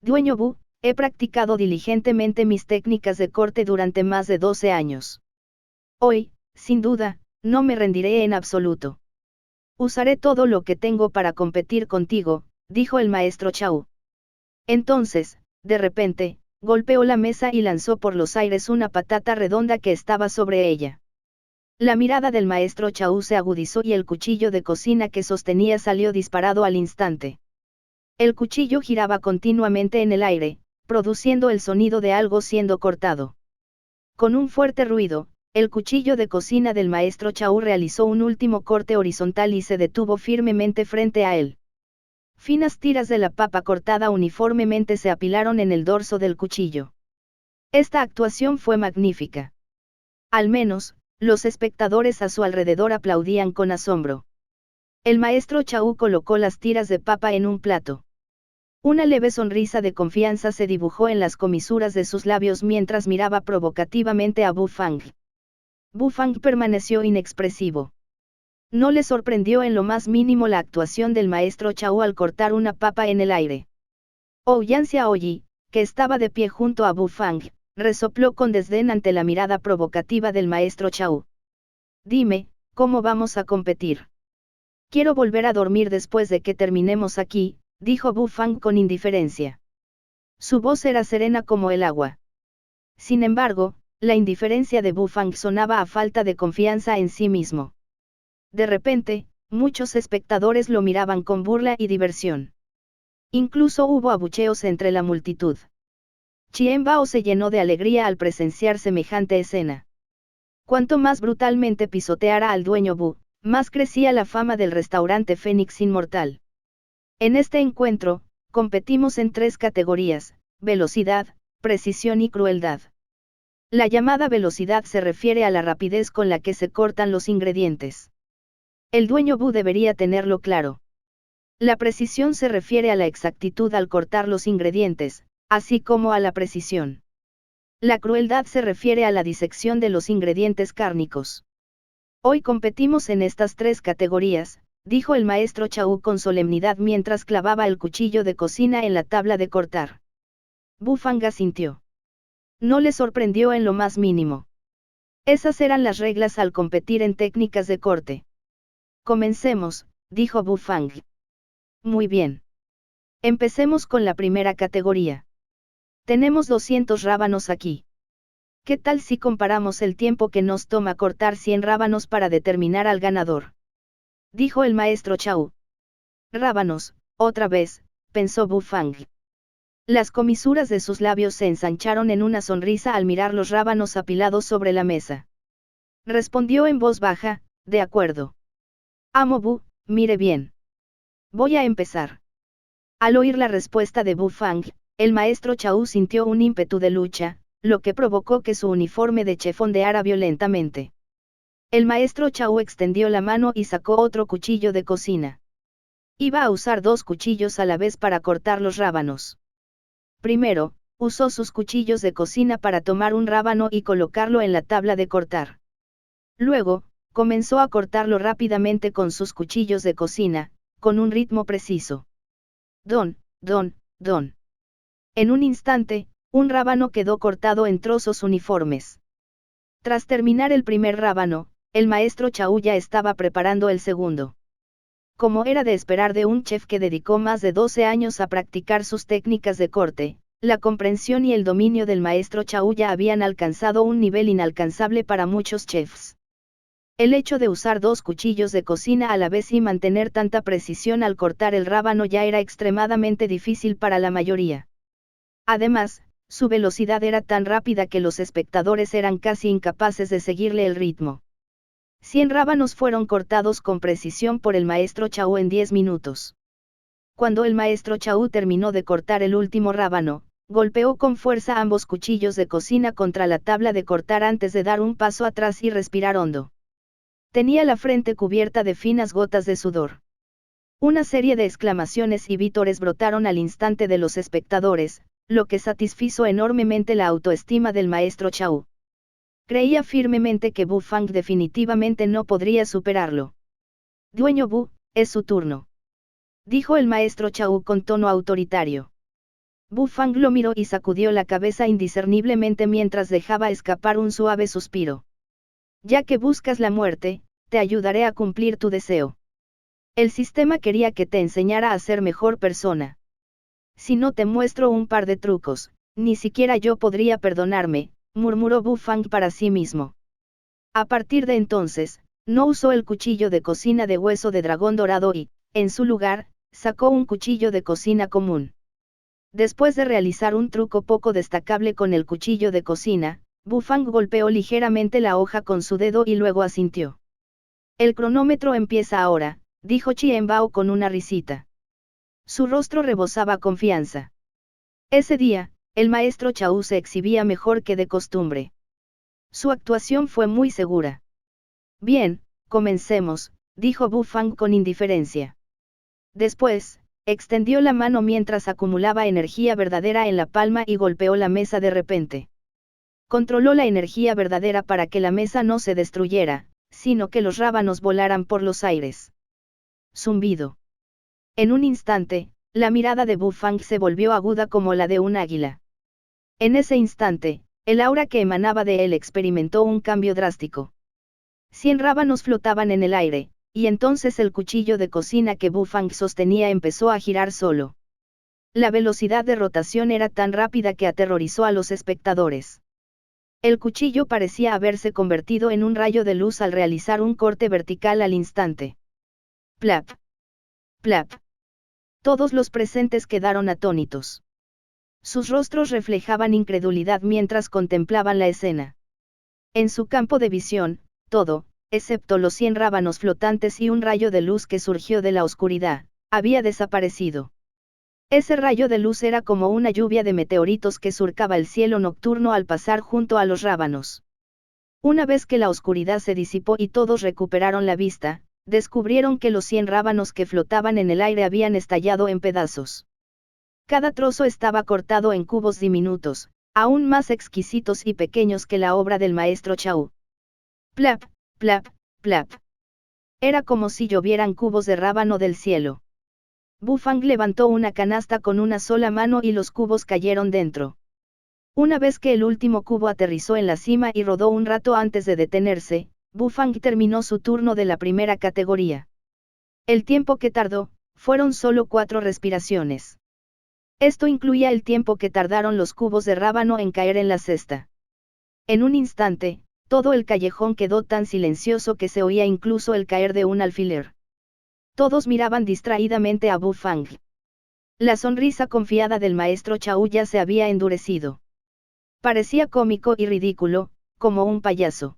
Dueño Bu, he practicado diligentemente mis técnicas de corte durante más de 12 años. Hoy, sin duda, no me rendiré en absoluto. Usaré todo lo que tengo para competir contigo, dijo el maestro Chao. Entonces, de repente, golpeó la mesa y lanzó por los aires una patata redonda que estaba sobre ella. La mirada del maestro Chao se agudizó y el cuchillo de cocina que sostenía salió disparado al instante. El cuchillo giraba continuamente en el aire, produciendo el sonido de algo siendo cortado. Con un fuerte ruido, el cuchillo de cocina del maestro Chao realizó un último corte horizontal y se detuvo firmemente frente a él. Finas tiras de la papa cortada uniformemente se apilaron en el dorso del cuchillo. Esta actuación fue magnífica. Al menos, los espectadores a su alrededor aplaudían con asombro. El maestro Chao colocó las tiras de papa en un plato. Una leve sonrisa de confianza se dibujó en las comisuras de sus labios mientras miraba provocativamente a Bu Fang. Bu Fang permaneció inexpresivo. No le sorprendió en lo más mínimo la actuación del maestro Chao al cortar una papa en el aire. Ouyang Xiaoyi, que estaba de pie junto a Bu Fang, resopló con desdén ante la mirada provocativa del maestro Chao. Dime, ¿cómo vamos a competir? Quiero volver a dormir después de que terminemos aquí, dijo Bu Fang con indiferencia. Su voz era serena como el agua. Sin embargo, la indiferencia de Bu Fang sonaba a falta de confianza en sí mismo. De repente, muchos espectadores lo miraban con burla y diversión. Incluso hubo abucheos entre la multitud. Chien Bao se llenó de alegría al presenciar semejante escena. Cuanto más brutalmente pisoteara al dueño Bu, más crecía la fama del restaurante Fénix Inmortal. En este encuentro, competimos en 3 categorías: velocidad, precisión y crueldad. La llamada velocidad se refiere a la rapidez con la que se cortan los ingredientes. El dueño Bu debería tenerlo claro. La precisión se refiere a la exactitud al cortar los ingredientes, así como a la precisión. La crueldad se refiere a la disección de los ingredientes cárnicos. Hoy competimos en estas 3 categorías, dijo el maestro Chao con solemnidad mientras clavaba el cuchillo de cocina en la tabla de cortar. Bu Fang asintió. No le sorprendió en lo más mínimo. Esas eran las reglas al competir en técnicas de corte. Comencemos, dijo Bu Fang. Muy bien. Empecemos con la primera categoría. Tenemos 200 rábanos aquí. ¿Qué tal si comparamos el tiempo que nos toma cortar 100 rábanos para determinar al ganador? Dijo el maestro Chao. Rábanos, otra vez, pensó Bu Fang. Las comisuras de sus labios se ensancharon en una sonrisa al mirar los rábanos apilados sobre la mesa. Respondió en voz baja, de acuerdo. Amo Bu, mire bien. Voy a empezar. Al oír la respuesta de Bu Fang, el maestro Chao sintió un ímpetu de lucha, lo que provocó que su uniforme de chef ondeara violentamente. El maestro Chao extendió la mano y sacó otro cuchillo de cocina. Iba a usar 2 cuchillos a la vez para cortar los rábanos. Primero, usó sus cuchillos de cocina para tomar un rábano y colocarlo en la tabla de cortar. Luego, comenzó a cortarlo rápidamente con sus cuchillos de cocina, con un ritmo preciso. Don, don, don. En un instante, un rábano quedó cortado en trozos uniformes. Tras terminar el primer rábano, el maestro Chao ya estaba preparando el segundo. Como era de esperar de un chef que dedicó más de 12 años a practicar sus técnicas de corte, la comprensión y el dominio del maestro Chao ya habían alcanzado un nivel inalcanzable para muchos chefs. El hecho de usar 2 cuchillos de cocina a la vez y mantener tanta precisión al cortar el rábano ya era extremadamente difícil para la mayoría. Además, su velocidad era tan rápida que los espectadores eran casi incapaces de seguirle el ritmo. 100 rábanos fueron cortados con precisión por el maestro Chao en 10 minutos. Cuando el maestro Chao terminó de cortar el último rábano, golpeó con fuerza ambos cuchillos de cocina contra la tabla de cortar antes de dar un paso atrás y respirar hondo. Tenía la frente cubierta de finas gotas de sudor. Una serie de exclamaciones y vítores brotaron al instante de los espectadores, lo que satisfizo enormemente la autoestima del maestro Chao. Creía firmemente que Bu Fang definitivamente no podría superarlo. Dueño Bu, es su turno. Dijo el maestro Chao con tono autoritario. Bu Fang lo miró y sacudió la cabeza indiscerniblemente mientras dejaba escapar un suave suspiro. Ya que buscas la muerte, te ayudaré a cumplir tu deseo. El sistema quería que te enseñara a ser mejor persona. Si no te muestro un par de trucos, ni siquiera yo podría perdonarme, murmuró Bu Fang para sí mismo. A partir de entonces, no usó el cuchillo de cocina de hueso de dragón dorado y, en su lugar, sacó un cuchillo de cocina común. Después de realizar un truco poco destacable con el cuchillo de cocina, Bu Fang golpeó ligeramente la hoja con su dedo y luego asintió. El cronómetro empieza ahora, dijo Chien Bao con una risita. Su rostro rebosaba confianza. Ese día, el maestro Chau se exhibía mejor que de costumbre. Su actuación fue muy segura. Bien, comencemos, dijo Bu Fang con indiferencia. Después, extendió la mano mientras acumulaba energía verdadera en la palma y golpeó la mesa de repente. Controló la energía verdadera para que la mesa no se destruyera, sino que los rábanos volaran por los aires. Zumbido. En un instante, la mirada de Bu Fang se volvió aguda como la de un águila. En ese instante, el aura que emanaba de él experimentó un cambio drástico. 100 rábanos flotaban en el aire, y entonces el cuchillo de cocina que Bu Fang sostenía empezó a girar solo. La velocidad de rotación era tan rápida que aterrorizó a los espectadores. El cuchillo parecía haberse convertido en un rayo de luz al realizar un corte vertical al instante. Plap. Plap. Todos los presentes quedaron atónitos. Sus rostros reflejaban incredulidad mientras contemplaban la escena. En su campo de visión, todo, excepto los 100 rábanos flotantes y un rayo de luz que surgió de la oscuridad, había desaparecido. Ese rayo de luz era como una lluvia de meteoritos que surcaba el cielo nocturno al pasar junto a los rábanos. Una vez que la oscuridad se disipó y todos recuperaron la vista, descubrieron que los 100 rábanos que flotaban en el aire habían estallado en pedazos. Cada trozo estaba cortado en cubos diminutos, aún más exquisitos y pequeños que la obra del maestro Chau. Plap, plap, plap. Era como si llovieran cubos de rábano del cielo. Bu Fang levantó una canasta con una sola mano y los cubos cayeron dentro. Una vez que el último cubo aterrizó en la cima y rodó un rato antes de detenerse, Bu Fang terminó su turno de la primera categoría. El tiempo que tardó, fueron solo 4 respiraciones. Esto incluía el tiempo que tardaron los cubos de rábano en caer en la cesta. En un instante, todo el callejón quedó tan silencioso que se oía incluso el caer de un alfiler. Todos miraban distraídamente a Bu Fang. La sonrisa confiada del maestro Chau ya se había endurecido. Parecía cómico y ridículo, como un payaso.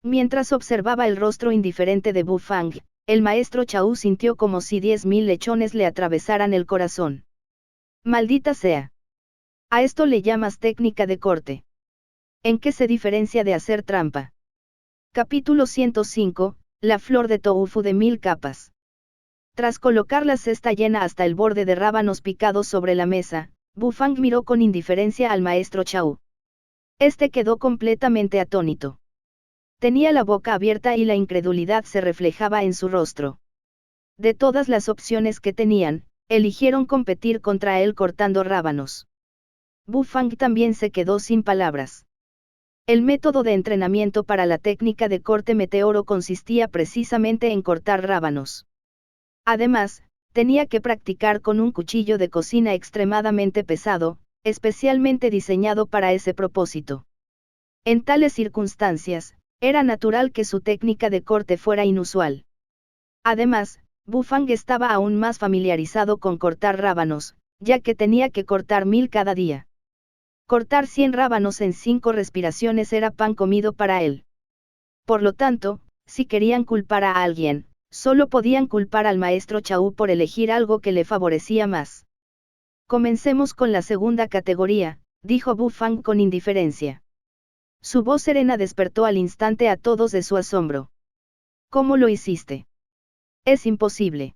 Mientras observaba el rostro indiferente de Bu Fang, el maestro Chau sintió como si 10.000 lechones le atravesaran el corazón. Maldita sea. A esto le llamas técnica de corte. ¿En qué se diferencia de hacer trampa? Capítulo 105, la flor de tofu de 1000 capas. Tras colocar la cesta llena hasta el borde de rábanos picados sobre la mesa, Bu Fang miró con indiferencia al maestro Chau. Este quedó completamente atónito. Tenía la boca abierta y la incredulidad se reflejaba en su rostro. De todas las opciones que tenían, eligieron competir contra él cortando rábanos. Bu Fang también se quedó sin palabras. El método de entrenamiento para la técnica de corte meteoro consistía precisamente en cortar rábanos. Además, tenía que practicar con un cuchillo de cocina extremadamente pesado, especialmente diseñado para ese propósito. En tales circunstancias, era natural que su técnica de corte fuera inusual. Además, Bu Fang estaba aún más familiarizado con cortar rábanos, ya que tenía que cortar 1000 cada día. Cortar 100 rábanos en 5 respiraciones era pan comido para él. Por lo tanto, si querían culpar a alguien, solo podían culpar al maestro Chau por elegir algo que le favorecía más. Comencemos con la segunda categoría, dijo Bu Fang con indiferencia. Su voz serena despertó al instante a todos de su asombro. ¿Cómo lo hiciste? Es imposible.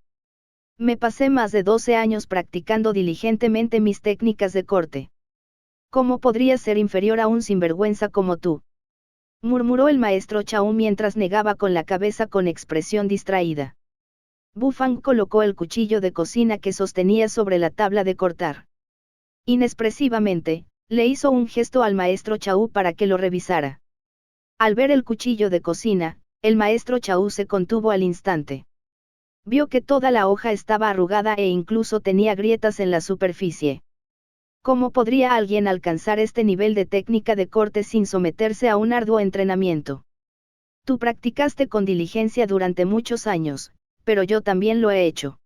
Me pasé más de 12 años practicando diligentemente mis técnicas de corte. ¿Cómo podría ser inferior a un sinvergüenza como tú? Murmuró el maestro Chau mientras negaba con la cabeza con expresión distraída. Bu Fang colocó el cuchillo de cocina que sostenía sobre la tabla de cortar. Inexpresivamente, le hizo un gesto al maestro Chau para que lo revisara. Al ver el cuchillo de cocina, el maestro Chau se contuvo al instante. Vio que toda la hoja estaba arrugada e incluso tenía grietas en la superficie. ¿Cómo podría alguien alcanzar este nivel de técnica de corte sin someterse a un arduo entrenamiento? Tú practicaste con diligencia durante muchos años, pero yo también lo he hecho.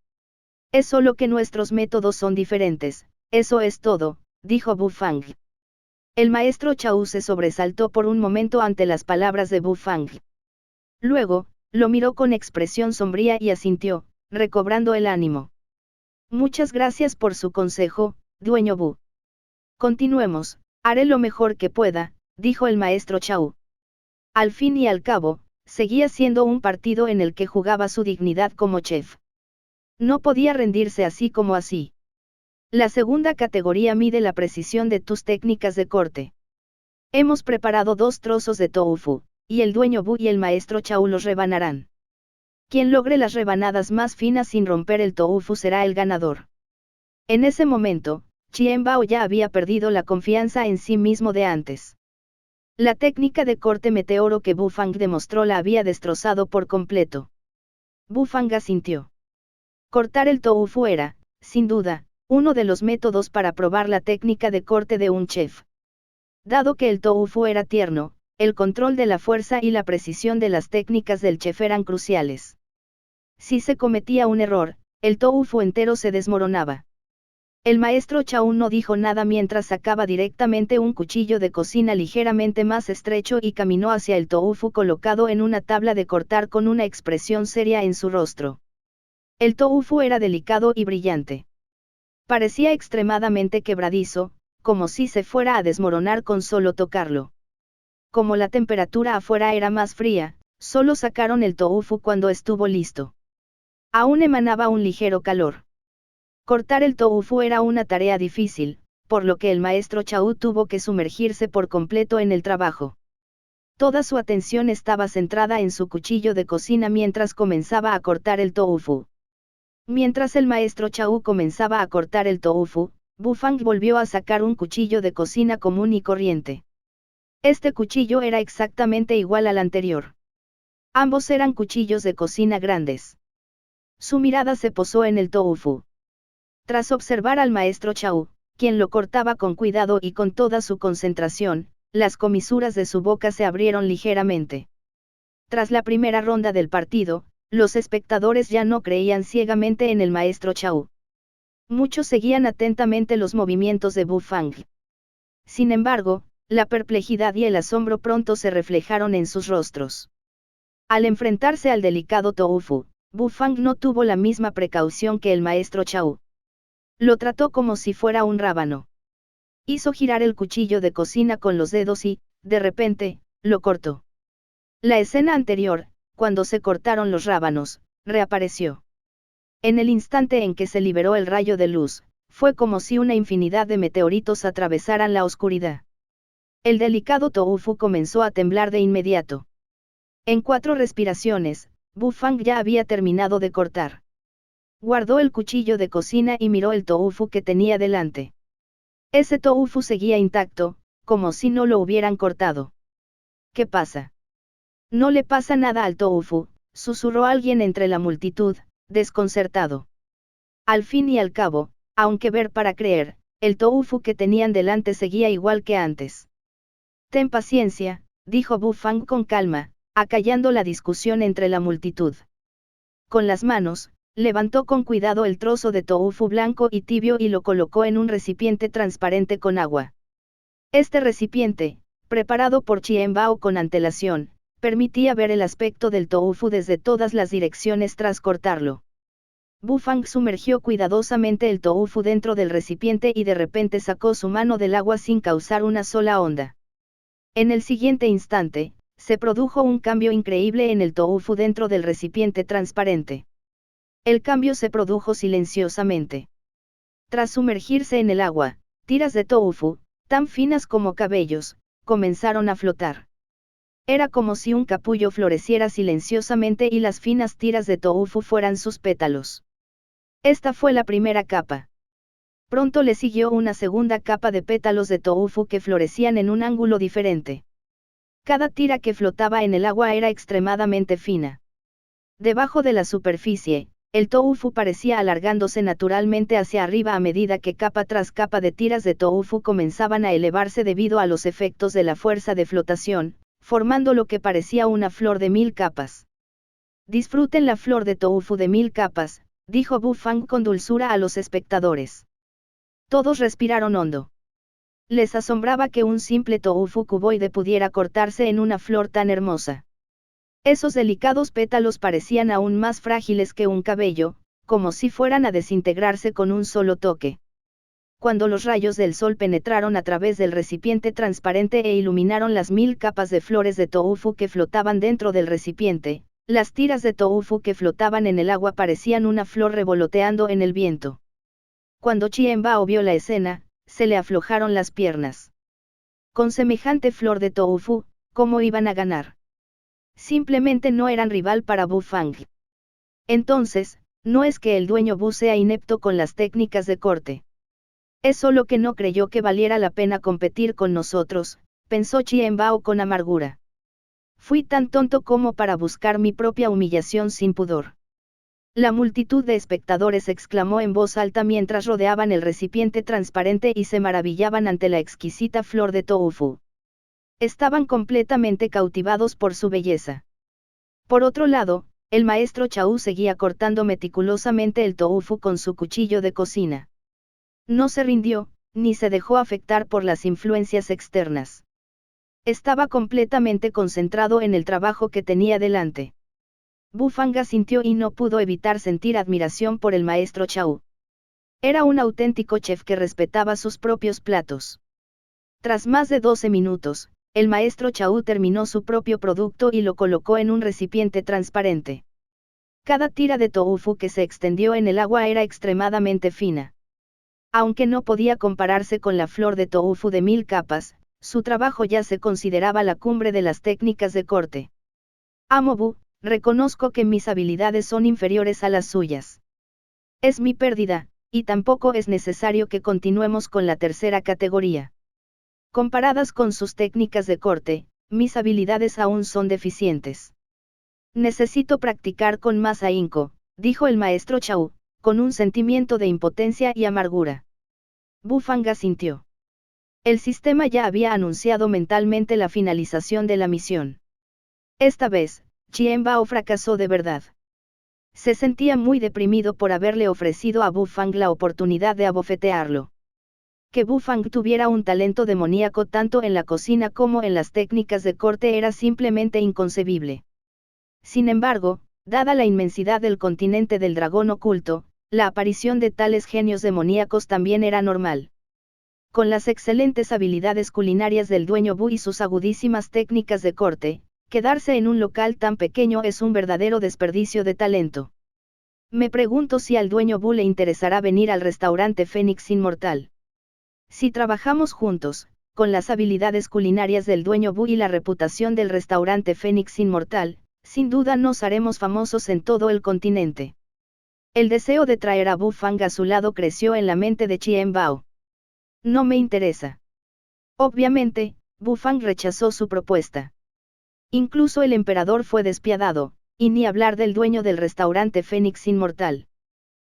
Es solo que nuestros métodos son diferentes, eso es todo, dijo Bu Fang. El maestro Chau se sobresaltó por un momento ante las palabras de Bu Fang. Luego, lo miró con expresión sombría y asintió, recobrando el ánimo. Muchas gracias por su consejo, dueño Bu. Continuemos, haré lo mejor que pueda, dijo el maestro Chau. Al fin y al cabo, seguía siendo un partido en el que jugaba su dignidad como chef. No podía rendirse así como así. La segunda categoría mide la precisión de tus técnicas de corte. Hemos preparado 2 trozos de tofu, y el dueño Bu y el maestro Chau los rebanarán. Quien logre las rebanadas más finas sin romper el tofu será el ganador. En ese momento, Chien Bao ya había perdido la confianza en sí mismo de antes. La técnica de corte meteoro que Bu Fang demostró la había destrozado por completo. Bu Fang asintió. Cortar el tofu era, sin duda, uno de los métodos para probar la técnica de corte de un chef. Dado que el tofu era tierno, el control de la fuerza y la precisión de las técnicas del chef eran cruciales. Si se cometía un error, el tofu entero se desmoronaba. El maestro Chau no dijo nada mientras sacaba directamente un cuchillo de cocina ligeramente más estrecho y caminó hacia el tofu colocado en una tabla de cortar con una expresión seria en su rostro. El tofu era delicado y brillante. Parecía extremadamente quebradizo, como si se fuera a desmoronar con solo tocarlo. Como la temperatura afuera era más fría, solo sacaron el tofu cuando estuvo listo. Aún emanaba un ligero calor. Cortar el tofu era una tarea difícil, por lo que el maestro Chau tuvo que sumergirse por completo en el trabajo. Toda su atención estaba centrada en su cuchillo de cocina mientras comenzaba a cortar el tofu. Mientras el maestro Chau comenzaba a cortar el tofu, Bu Fang volvió a sacar un cuchillo de cocina común y corriente. Este cuchillo era exactamente igual al anterior. Ambos eran cuchillos de cocina grandes. Su mirada se posó en el tofu. Tras observar al maestro Chau, quien lo cortaba con cuidado y con toda su concentración, las comisuras de su boca se abrieron ligeramente. Tras la primera ronda del partido, los espectadores ya no creían ciegamente en el maestro Chau. Muchos seguían atentamente los movimientos de Bu Fang. Sin embargo, la perplejidad y el asombro pronto se reflejaron en sus rostros. Al enfrentarse al delicado tofu, Bu Fang no tuvo la misma precaución que el maestro Chau. Lo trató como si fuera un rábano. Hizo girar el cuchillo de cocina con los dedos y, de repente, lo cortó. La escena anterior, cuando se cortaron los rábanos, reapareció. En el instante en que se liberó el rayo de luz, fue como si una infinidad de meteoritos atravesaran la oscuridad. El delicado tofu comenzó a temblar de inmediato. En 4 respiraciones, Bu Fang ya había terminado de cortar. Guardó el cuchillo de cocina y miró el tofu que tenía delante. Ese tofu seguía intacto, como si no lo hubieran cortado. ¿Qué pasa? No le pasa nada al tofu, susurró alguien entre la multitud, desconcertado. Al fin y al cabo, aunque ver para creer, el tofu que tenían delante seguía igual que antes. Ten paciencia, dijo Bu Fang con calma, acallando la discusión entre la multitud. Con las manos, levantó con cuidado el trozo de tofu blanco y tibio y lo colocó en un recipiente transparente con agua. Este recipiente, preparado por Chien Bao con antelación, permitía ver el aspecto del tofu desde todas las direcciones tras cortarlo. Bu Fang sumergió cuidadosamente el tofu dentro del recipiente y de repente sacó su mano del agua sin causar una sola onda. En el siguiente instante, se produjo un cambio increíble en el tofu dentro del recipiente transparente. El cambio se produjo silenciosamente. Tras sumergirse en el agua, tiras de tofu, tan finas como cabellos, comenzaron a flotar. Era como si un capullo floreciera silenciosamente y las finas tiras de tofu fueran sus pétalos. Esta fue la primera capa. Pronto le siguió una segunda capa de pétalos de tofu que florecían en un ángulo diferente. Cada tira que flotaba en el agua era extremadamente fina. Debajo de la superficie, el tofu parecía alargándose naturalmente hacia arriba a medida que capa tras capa de tiras de tofu comenzaban a elevarse debido a los efectos de la fuerza de flotación, formando lo que parecía una flor de 1000 capas. Disfruten la flor de tofu de 1000 capas, dijo Bu Fang con dulzura a los espectadores. Todos respiraron hondo. Les asombraba que un simple tofu cuboide pudiera cortarse en una flor tan hermosa. Esos delicados pétalos parecían aún más frágiles que un cabello, como si fueran a desintegrarse con un solo toque. Cuando los rayos del sol penetraron a través del recipiente transparente e iluminaron las 1000 capas de flores de tofu que flotaban dentro del recipiente, las tiras de tofu que flotaban en el agua parecían una flor revoloteando en el viento. Cuando Chien Bao vio la escena, se le aflojaron las piernas. Con semejante flor de tofu, ¿cómo iban a ganar? Simplemente no eran rival para Bu Fang. Entonces, no es que el dueño Bu sea inepto con las técnicas de corte. Es solo que no creyó que valiera la pena competir con nosotros, pensó Chien Bao con amargura. Fui tan tonto como para buscar mi propia humillación sin pudor. La multitud de espectadores exclamó en voz alta mientras rodeaban el recipiente transparente y se maravillaban ante la exquisita flor de tofu. Estaban completamente cautivados por su belleza. Por otro lado, el maestro Chau seguía cortando meticulosamente el tofu con su cuchillo de cocina. No se rindió, ni se dejó afectar por las influencias externas. Estaba completamente concentrado en el trabajo que tenía delante. Bu Fang asintió y no pudo evitar sentir admiración por el maestro Chau. Era un auténtico chef que respetaba sus propios platos. Tras más de 12 minutos, el maestro Chau terminó su propio producto y lo colocó en un recipiente transparente. Cada tira de tofu que se extendió en el agua era extremadamente fina. Aunque no podía compararse con la flor de tofu de 1000 capas, su trabajo ya se consideraba la cumbre de las técnicas de corte. Amo Bu, reconozco que mis habilidades son inferiores a las suyas. Es mi pérdida, y tampoco es necesario que continuemos con la tercera categoría. Comparadas con sus técnicas de corte, mis habilidades aún son deficientes. Necesito practicar con más ahínco, dijo el maestro Chau, con un sentimiento de impotencia y amargura. Bu Fang asintió. El sistema ya había anunciado mentalmente la finalización de la misión. Esta vez, Chien Bao fracasó de verdad. Se sentía muy deprimido por haberle ofrecido a Bu Fang la oportunidad de abofetearlo. Que Bu Fang tuviera un talento demoníaco tanto en la cocina como en las técnicas de corte era simplemente inconcebible. Sin embargo, dada la inmensidad del continente del dragón oculto, la aparición de tales genios demoníacos también era normal. Con las excelentes habilidades culinarias del dueño Bu y sus agudísimas técnicas de corte, quedarse en un local tan pequeño es un verdadero desperdicio de talento. Me pregunto si al dueño Bu le interesará venir al restaurante Fénix Inmortal. Si trabajamos juntos, con las habilidades culinarias del dueño Bu y la reputación del restaurante Fénix Inmortal, sin duda nos haremos famosos en todo el continente. El deseo de traer a Bu Fang a su lado creció en la mente de Chien Bao. No me interesa. Obviamente, Bu Fang rechazó su propuesta. Incluso el emperador fue despiadado, y ni hablar del dueño del restaurante Fénix Inmortal.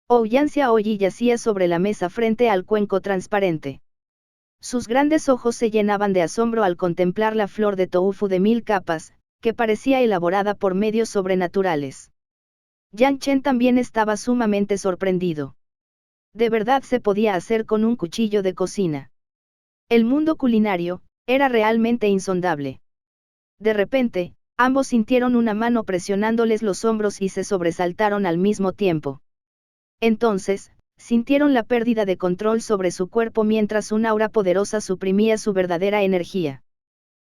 Ouyang Xiaoyi yacía sobre la mesa frente al cuenco transparente. Sus grandes ojos se llenaban de asombro al contemplar la flor de tofu de 1000 capas, que parecía elaborada por medios sobrenaturales. Yang Chen también estaba sumamente sorprendido. De verdad se podía hacer con un cuchillo de cocina. El mundo culinario era realmente insondable. De repente, ambos sintieron una mano presionándoles los hombros y se sobresaltaron al mismo tiempo. Entonces, sintieron la pérdida de control sobre su cuerpo mientras un aura poderosa suprimía su verdadera energía.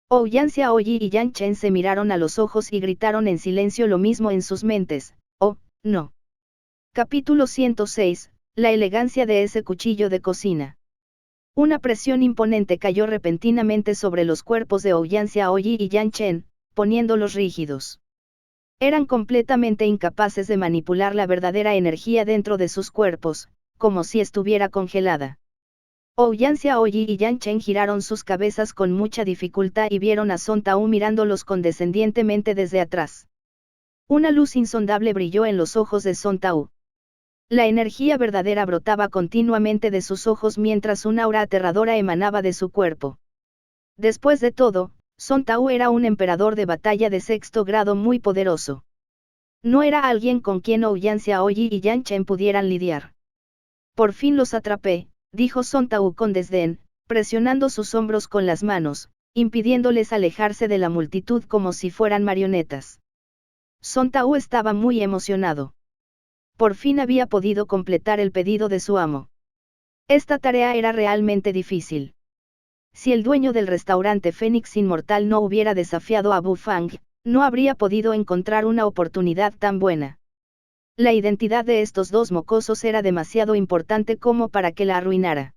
Ouyang Xiaoyi y Yang Chen se miraron a los ojos y gritaron en silencio lo mismo en sus mentes: «Oh, no». Capítulo 106, la elegancia de ese cuchillo de cocina. Una presión imponente cayó repentinamente sobre los cuerpos de Ouyang Xiaoyi y Yang Chen, poniéndolos rígidos. Eran completamente incapaces de manipular la verdadera energía dentro de sus cuerpos, como si estuviera congelada. Ouyan Xiaoyi y Yan Chen giraron sus cabezas con mucha dificultad y vieron a Song Tao mirándolos condescendientemente desde atrás. Una luz insondable brilló en los ojos de Song Tao. La energía verdadera brotaba continuamente de sus ojos mientras un aura aterradora emanaba de su cuerpo. Después de todo, Song Tao era un emperador de batalla de 6º grado muy poderoso. No era alguien con quien Ouyan Xiaoyi y Yan Chen pudieran lidiar. Por fin los atrapé, dijo Song Tao con desdén, presionando sus hombros con las manos, impidiéndoles alejarse de la multitud como si fueran marionetas. Song Tao estaba muy emocionado. Por fin había podido completar el pedido de su amo. Esta tarea era realmente difícil. Si el dueño del restaurante Fénix Inmortal no hubiera desafiado a Bu Fang, no habría podido encontrar una oportunidad tan buena. La identidad de estos dos mocosos era demasiado importante como para que la arruinara.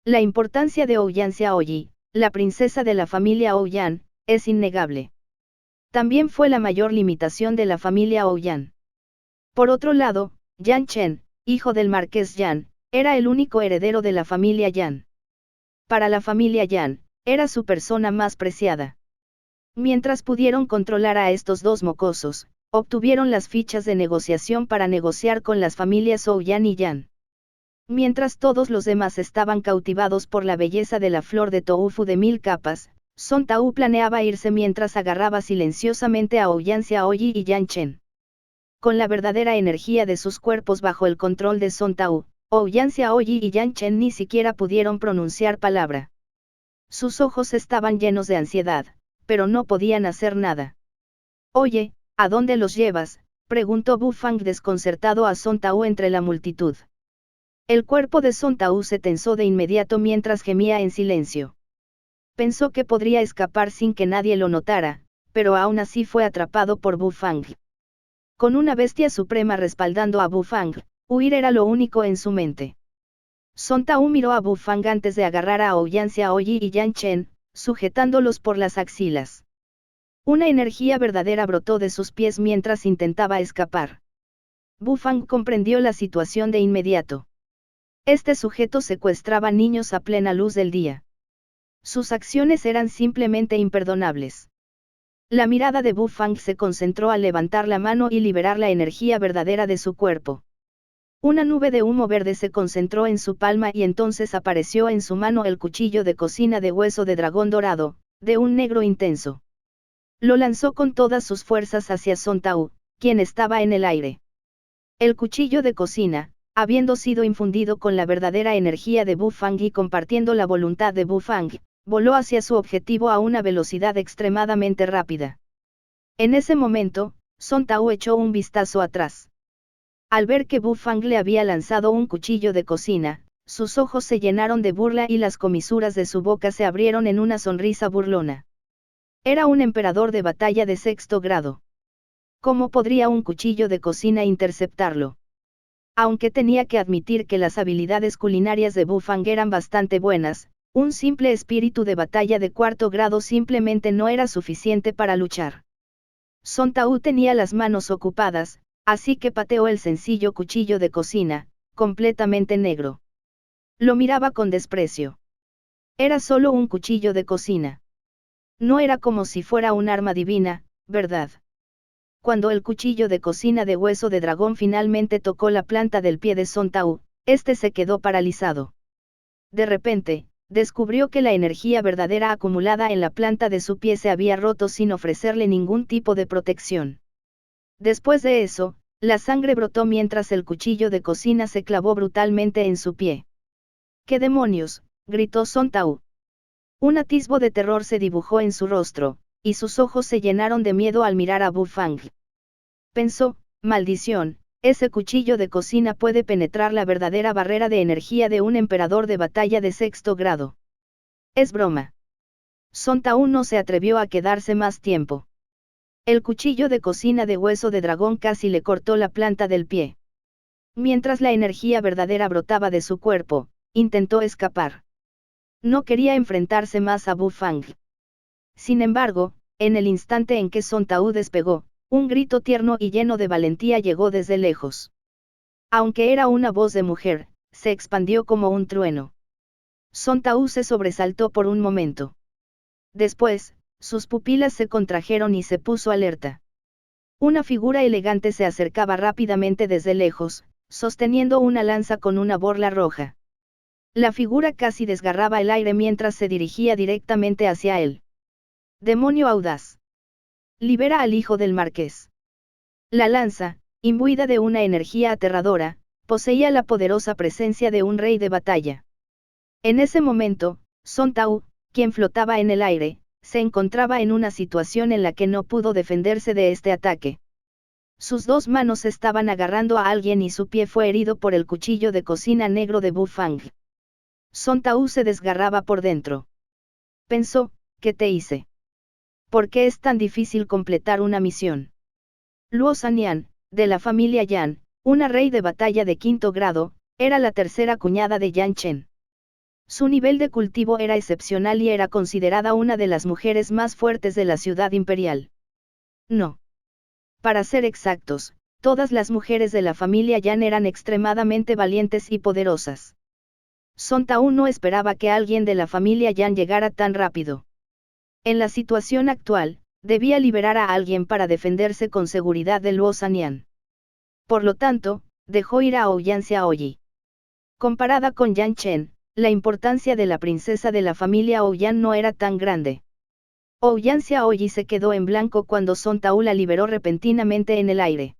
La importancia de Ouyan Xiaoyi, la princesa de la familia Ouyan, es innegable. También fue la mayor limitación de la familia Ouyan. Por otro lado, Yan Chen, hijo del marqués Yan, era el único heredero de la familia Yan. Para la familia Yan, era su persona más preciada. Mientras pudieron controlar a estos dos mocosos, obtuvieron las fichas de negociación para negociar con las familias Ouyan y Yan. Mientras todos los demás estaban cautivados por la belleza de la flor de Toufu de 1000 capas, Song Tao planeaba irse mientras agarraba silenciosamente a Ouyan Xiaoyi y Yan Chen. Con la verdadera energía de sus cuerpos bajo el control de Song Tao, Ouyan Xiaoyi y Yan Chen ni siquiera pudieron pronunciar palabra. Sus ojos estaban llenos de ansiedad, pero no podían hacer nada. Oye, ¿a dónde los llevas?, preguntó Bu Fang desconcertado a Song Tao entre la multitud. El cuerpo de Song Tao se tensó de inmediato mientras gemía en silencio. Pensó que podría escapar sin que nadie lo notara, pero aún así fue atrapado por Bu Fang. Con una bestia suprema respaldando a Bu Fang, huir era lo único en su mente. Song Tao miró a Bu Fang antes de agarrar a Ouyan Xiaoyi y Yan Chen, sujetándolos por las axilas. Una energía verdadera brotó de sus pies mientras intentaba escapar. Bu Fang comprendió la situación de inmediato. Este sujeto secuestraba niños a plena luz del día. Sus acciones eran simplemente imperdonables. La mirada de Bu Fang se concentró al levantar la mano y liberar la energía verdadera de su cuerpo. Una nube de humo verde se concentró en su palma y entonces apareció en su mano el cuchillo de cocina de hueso de dragón dorado, de un negro intenso. Lo lanzó con todas sus fuerzas hacia Song Tao, quien estaba en el aire. El cuchillo de cocina, habiendo sido infundido con la verdadera energía de Bu Fang y compartiendo la voluntad de Bu Fang, voló hacia su objetivo a una velocidad extremadamente rápida. En ese momento, Song Tao echó un vistazo atrás. Al ver que Bu Fang le había lanzado un cuchillo de cocina, sus ojos se llenaron de burla y las comisuras de su boca se abrieron en una sonrisa burlona. Era un emperador de batalla de 6º grado. ¿Cómo podría un cuchillo de cocina interceptarlo? Aunque tenía que admitir que las habilidades culinarias de Bu Fang eran bastante buenas, un simple espíritu de batalla de 4º grado simplemente no era suficiente para luchar. Song Tao tenía las manos ocupadas, así que pateó el sencillo cuchillo de cocina, completamente negro. Lo miraba con desprecio. Era solo un cuchillo de cocina. No era como si fuera un arma divina, ¿verdad? Cuando el cuchillo de cocina de hueso de dragón finalmente tocó la planta del pie de Song Tao, este se quedó paralizado. De repente, descubrió que la energía verdadera acumulada en la planta de su pie se había roto sin ofrecerle ningún tipo de protección. Después de eso, la sangre brotó mientras el cuchillo de cocina se clavó brutalmente en su pie. ¿Qué demonios?, gritó Song Tao. Un atisbo de terror se dibujó en su rostro, y sus ojos se llenaron de miedo al mirar a Bu Fang. Pensó, maldición, ese cuchillo de cocina puede penetrar la verdadera barrera de energía de un emperador de batalla de 6º grado. Es broma. Song Tao no se atrevió a quedarse más tiempo. El cuchillo de cocina de hueso de dragón casi le cortó la planta del pie. Mientras la energía verdadera brotaba de su cuerpo, intentó escapar. No quería enfrentarse más a Bu Fang. Sin embargo, en el instante en que Song Tao despegó, un grito tierno y lleno de valentía llegó desde lejos. Aunque era una voz de mujer, se expandió como un trueno. Son Tao se sobresaltó por un momento. Después, sus pupilas se contrajeron y se puso alerta. Una figura elegante se acercaba rápidamente desde lejos, sosteniendo una lanza con una borla roja. La figura casi desgarraba el aire mientras se dirigía directamente hacia él. ¡Demonio audaz! Libera al hijo del marqués. La lanza, imbuida de una energía aterradora, poseía la poderosa presencia de un rey de batalla. En ese momento, Son Tao, quien flotaba en el aire, se encontraba en una situación en la que no pudo defenderse de este ataque. Sus dos manos estaban agarrando a alguien y su pie fue herido por el cuchillo de cocina negro de Bu Fang. Son Tao se desgarraba por dentro. Pensó, ¿qué te hice? ¿Por qué es tan difícil completar una misión? Luo Sanyan, de la familia Yan, una rey de batalla de 5º grado, era la tercera cuñada de Yan Chen. Su nivel de cultivo era excepcional y era considerada una de las mujeres más fuertes de la ciudad imperial. No. Para ser exactos, todas las mujeres de la familia Yan eran extremadamente valientes y poderosas. Son Tao no esperaba que alguien de la familia Yan llegara tan rápido. En la situación actual, debía liberar a alguien para defenderse con seguridad de Luo Sanyan. Por lo tanto, dejó ir a Ouyang Xiaoyi. Comparada con Yan Chen, la importancia de la princesa de la familia Ouyang no era tan grande. Ouyang Xiaoyi se quedó en blanco cuando Son Tao la liberó repentinamente en el aire.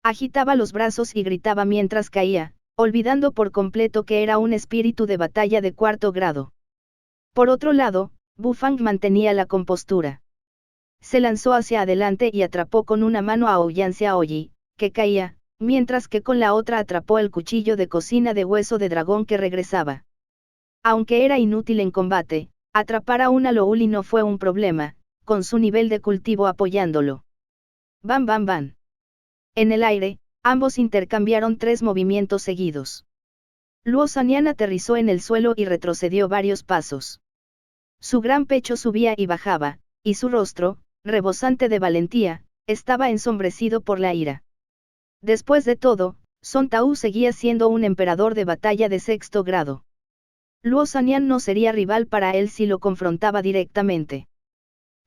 Agitaba los brazos y gritaba mientras caía, olvidando por completo que era un espíritu de batalla de 4º grado. Por otro lado, Bu Fang mantenía la compostura. Se lanzó hacia adelante y atrapó con una mano a Ouyang Xiaoyi, que caía, mientras que con la otra atrapó el cuchillo de cocina de hueso de dragón que regresaba. Aunque era inútil en combate, atrapar a una Louli no fue un problema, con su nivel de cultivo apoyándolo. ¡Bam bam bam! En el aire, ambos intercambiaron 3 movimientos seguidos. Luo Sanyan aterrizó en el suelo y retrocedió varios pasos. Su gran pecho subía y bajaba, y su rostro, rebosante de valentía, estaba ensombrecido por la ira. Después de todo, Son Tao seguía siendo un emperador de batalla de 6º grado. Luo Sanyan no sería rival para él si lo confrontaba directamente.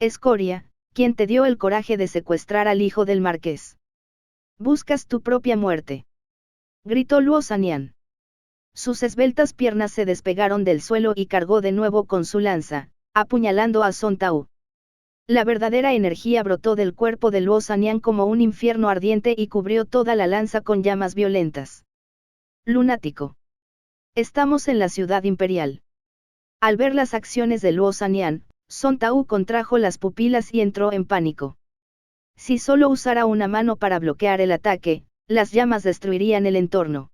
Escoria, ¿quién te dio el coraje de secuestrar al hijo del marqués? Buscas tu propia muerte. Gritó Luo Sanyan. Sus esbeltas piernas se despegaron del suelo y cargó de nuevo con su lanza, apuñalando a Son Tao. La verdadera energía brotó del cuerpo de Luo Sanyan como un infierno ardiente y cubrió toda la lanza con llamas violentas. Lunático. Estamos en la ciudad imperial. Al ver las acciones de Luo Sanyan, Son Tao contrajo las pupilas y entró en pánico. Si solo usara una mano para bloquear el ataque, las llamas destruirían el entorno.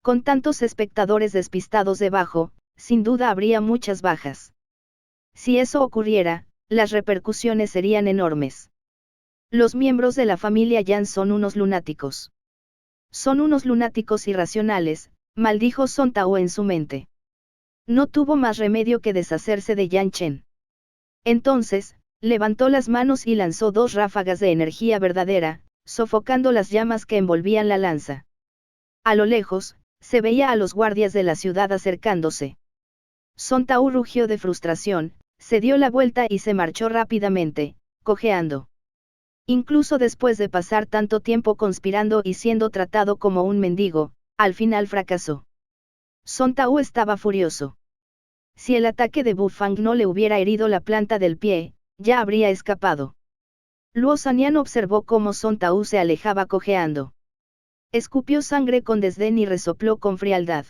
Con tantos espectadores despistados debajo, sin duda habría muchas bajas. Si eso ocurriera, las repercusiones serían enormes. Los miembros de la familia Yan son unos lunáticos. Son unos lunáticos irracionales, maldijo Son Tao en su mente. No tuvo más remedio que deshacerse de Yan Chen. Entonces, levantó las manos y lanzó 2 ráfagas de energía verdadera, sofocando las llamas que envolvían la lanza. A lo lejos, se veía a los guardias de la ciudad acercándose. Son Tao rugió de frustración, se dio la vuelta y se marchó rápidamente, cojeando. Incluso después de pasar tanto tiempo conspirando y siendo tratado como un mendigo, al final fracasó. Son Tao estaba furioso. Si el ataque de Bu Fang no le hubiera herido la planta del pie, ya habría escapado. Luo Sanyan observó cómo Son Tao se alejaba cojeando. Escupió sangre con desdén y resopló con frialdad.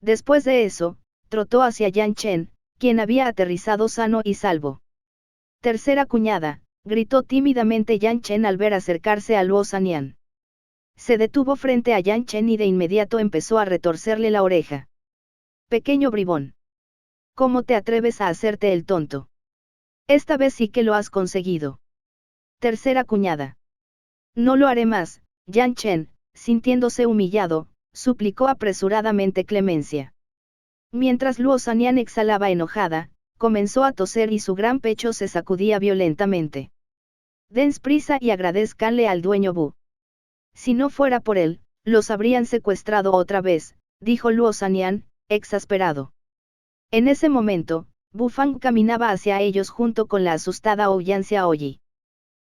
Después de eso, trotó hacia Yan Chen, quien había aterrizado sano y salvo. Tercera cuñada, gritó tímidamente Yan Chen al ver acercarse a Luo Sanyan. Se detuvo frente a Yan Chen y de inmediato empezó a retorcerle la oreja. Pequeño bribón. ¿Cómo te atreves a hacerte el tonto? Esta vez sí que lo has conseguido. Tercera cuñada. No lo haré más, Yan Chen, sintiéndose humillado, suplicó apresuradamente clemencia. Mientras Luo Sanyan exhalaba enojada, comenzó a toser y su gran pecho se sacudía violentamente. Dens prisa y agradezcanle al dueño Bu. Si no fuera por él, los habrían secuestrado otra vez, dijo Luo Sanyan, exasperado. En ese momento, Bu Fang caminaba hacia ellos junto con la asustada Ouyang Xiaoyi.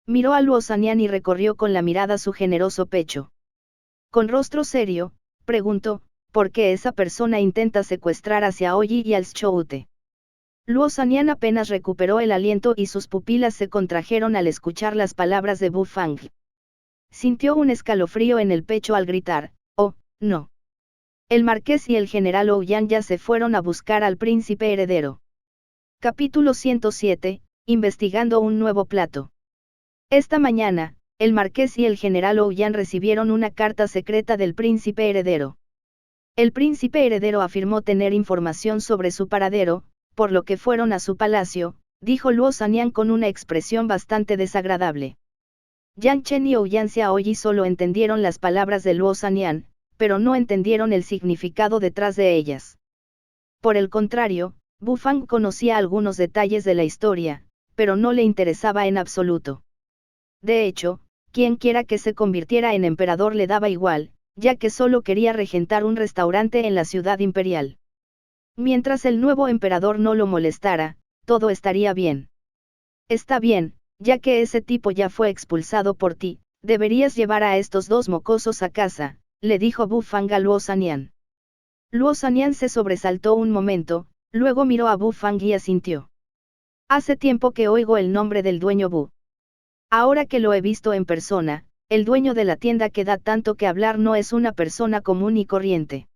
Miró a Luo Sanyan y recorrió con la mirada su generoso pecho. Con rostro serio, preguntó, ¿por qué esa persona intenta secuestrar a Xiaoyi y al Zhoute? Luo Sanyan apenas recuperó el aliento y sus pupilas se contrajeron al escuchar las palabras de Bu Fang. Sintió un escalofrío en el pecho al gritar, «Oh, no». El marqués y el general Ouyang ya se fueron a buscar al príncipe heredero. Capítulo 107, investigando un nuevo plato. Esta mañana, el marqués y el general Ouyang recibieron una carta secreta del príncipe heredero. El príncipe heredero afirmó tener información sobre su paradero, por lo que fueron a su palacio, dijo Luo Sanyan con una expresión bastante desagradable. Yang Chen y Ouyang Xiaoyi solo entendieron las palabras de Luo Sanyan, pero no entendieron el significado detrás de ellas. Por el contrario, Bu Fang conocía algunos detalles de la historia, pero no le interesaba en absoluto. De hecho, quien quiera que se convirtiera en emperador le daba igual, ya que solo quería regentar un restaurante en la ciudad imperial. Mientras el nuevo emperador no lo molestara, todo estaría bien. Está bien, ya que ese tipo ya fue expulsado por ti, deberías llevar a estos dos mocosos a casa, le dijo Bu Fang a Luo Sanyan. Luo Sanyan se sobresaltó un momento, luego miró a Bu Fang y asintió. Hace tiempo que oigo el nombre del dueño Bu. Ahora que lo he visto en persona, el dueño de la tienda que da tanto que hablar no es una persona común y corriente.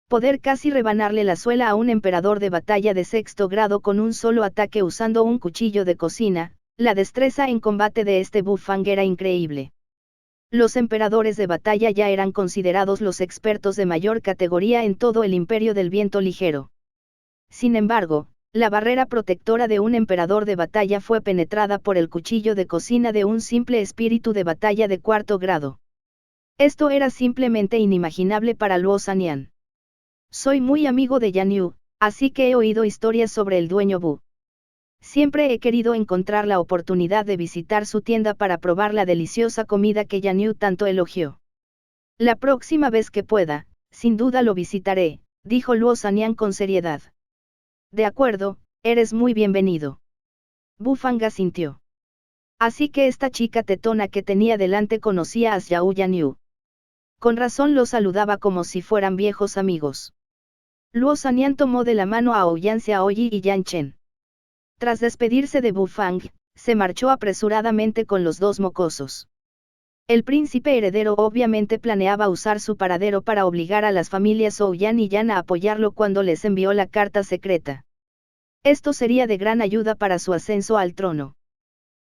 Poder casi rebanarle la suela a un emperador de batalla de 6º grado con un solo ataque usando un cuchillo de cocina, la destreza en combate de este Bu Fang era increíble. Los emperadores de batalla ya eran considerados los expertos de mayor categoría en todo el imperio del viento ligero. Sin embargo, la barrera protectora de un emperador de batalla fue penetrada por el cuchillo de cocina de un simple espíritu de batalla de 4º grado. Esto era simplemente inimaginable para Luo Sanyan. Soy muy amigo de Yan Yu, así que he oído historias sobre el dueño Bu. Siempre he querido encontrar la oportunidad de visitar su tienda para probar la deliciosa comida que Yan Yu tanto elogió. La próxima vez que pueda, sin duda lo visitaré, dijo Luo Sanyan con seriedad. De acuerdo, eres muy bienvenido. Bu Fang asintió. Así que esta chica tetona que tenía delante conocía a Xiao Yan Yu. Con razón lo saludaba como si fueran viejos amigos. Luo Sanyan tomó de la mano a Ouyang Xiaoyi y Yang Chen. Tras despedirse de Bu Fang, se marchó apresuradamente con los dos mocosos. El príncipe heredero obviamente planeaba usar su paradero para obligar a las familias Ouyang y Yan a apoyarlo cuando les envió la carta secreta. Esto sería de gran ayuda para su ascenso al trono.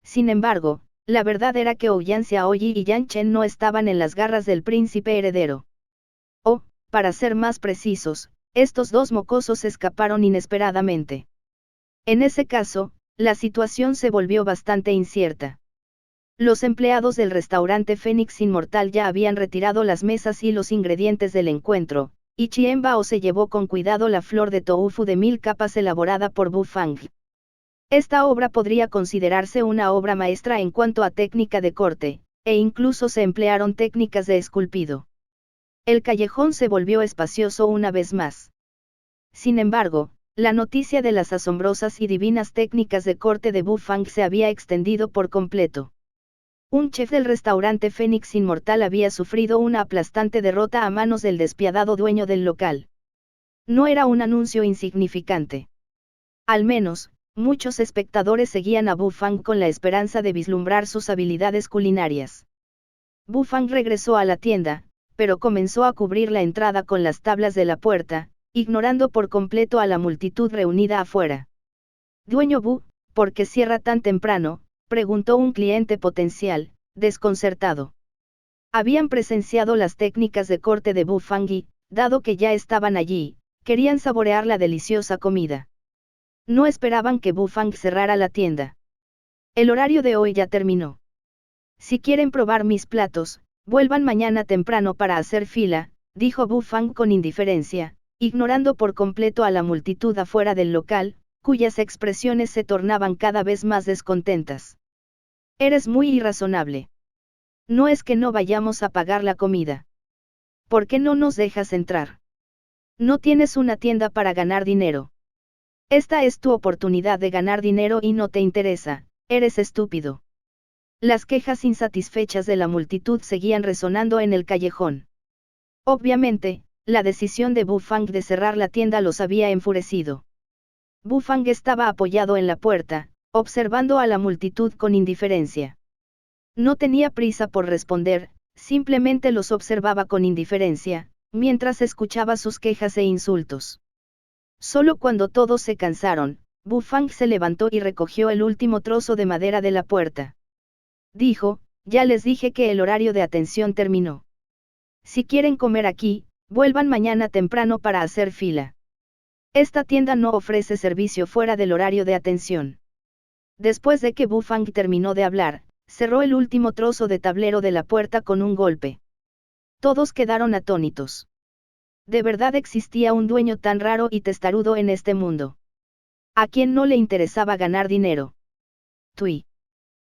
Sin embargo, la verdad era que Ouyang Xiaoyi y Yang Chen no estaban en las garras del príncipe heredero. O, para ser más precisos, estos dos mocosos escaparon inesperadamente. En ese caso, la situación se volvió bastante incierta. Los empleados del restaurante Fénix Inmortal ya habían retirado las mesas y los ingredientes del encuentro, y Chien Bao se llevó con cuidado la flor de tofu de 1000 capas elaborada por Bu Fang. Esta obra podría considerarse una obra maestra en cuanto a técnica de corte, e incluso se emplearon técnicas de esculpido. El callejón se volvió espacioso una vez más. Sin embargo, la noticia de las asombrosas y divinas técnicas de corte de Bu Fang se había extendido por completo. Un chef del restaurante Fénix Inmortal había sufrido una aplastante derrota a manos del despiadado dueño del local. No era un anuncio insignificante. Al menos, muchos espectadores seguían a Bu Fang con la esperanza de vislumbrar sus habilidades culinarias. Bu Fang regresó a la tienda, pero comenzó a cubrir la entrada con las tablas de la puerta, ignorando por completo a la multitud reunida afuera. Dueño Bu, ¿por qué cierra tan temprano?, preguntó un cliente potencial, desconcertado. Habían presenciado las técnicas de corte de Bu Fang y, dado que ya estaban allí, querían saborear la deliciosa comida. No esperaban que Bu Fang cerrara la tienda. El horario de hoy ya terminó. Si quieren probar mis platos, vuelvan mañana temprano para hacer fila, dijo Bu Fang con indiferencia, ignorando por completo a la multitud afuera del local, cuyas expresiones se tornaban cada vez más descontentas. Eres muy irrazonable. No es que no vayamos a pagar la comida. ¿Por qué no nos dejas entrar? No tienes una tienda para ganar dinero. Esta es tu oportunidad de ganar dinero y no te interesa, eres estúpido. Las quejas insatisfechas de la multitud seguían resonando en el callejón. Obviamente, la decisión de Bufang de cerrar la tienda los había enfurecido. Bufang estaba apoyado en la puerta, observando a la multitud con indiferencia. No tenía prisa por responder, simplemente los observaba con indiferencia, mientras escuchaba sus quejas e insultos. Solo cuando todos se cansaron, Bufang se levantó y recogió el último trozo de madera de la puerta. Dijo, ya les dije que el horario de atención terminó. Si quieren comer aquí, vuelvan mañana temprano para hacer fila. Esta tienda no ofrece servicio fuera del horario de atención. Después de que Bufang terminó de hablar, cerró el último trozo de tablero de la puerta con un golpe. Todos quedaron atónitos. ¿De verdad existía un dueño tan raro y testarudo en este mundo? ¿A quién no le interesaba ganar dinero? Tui.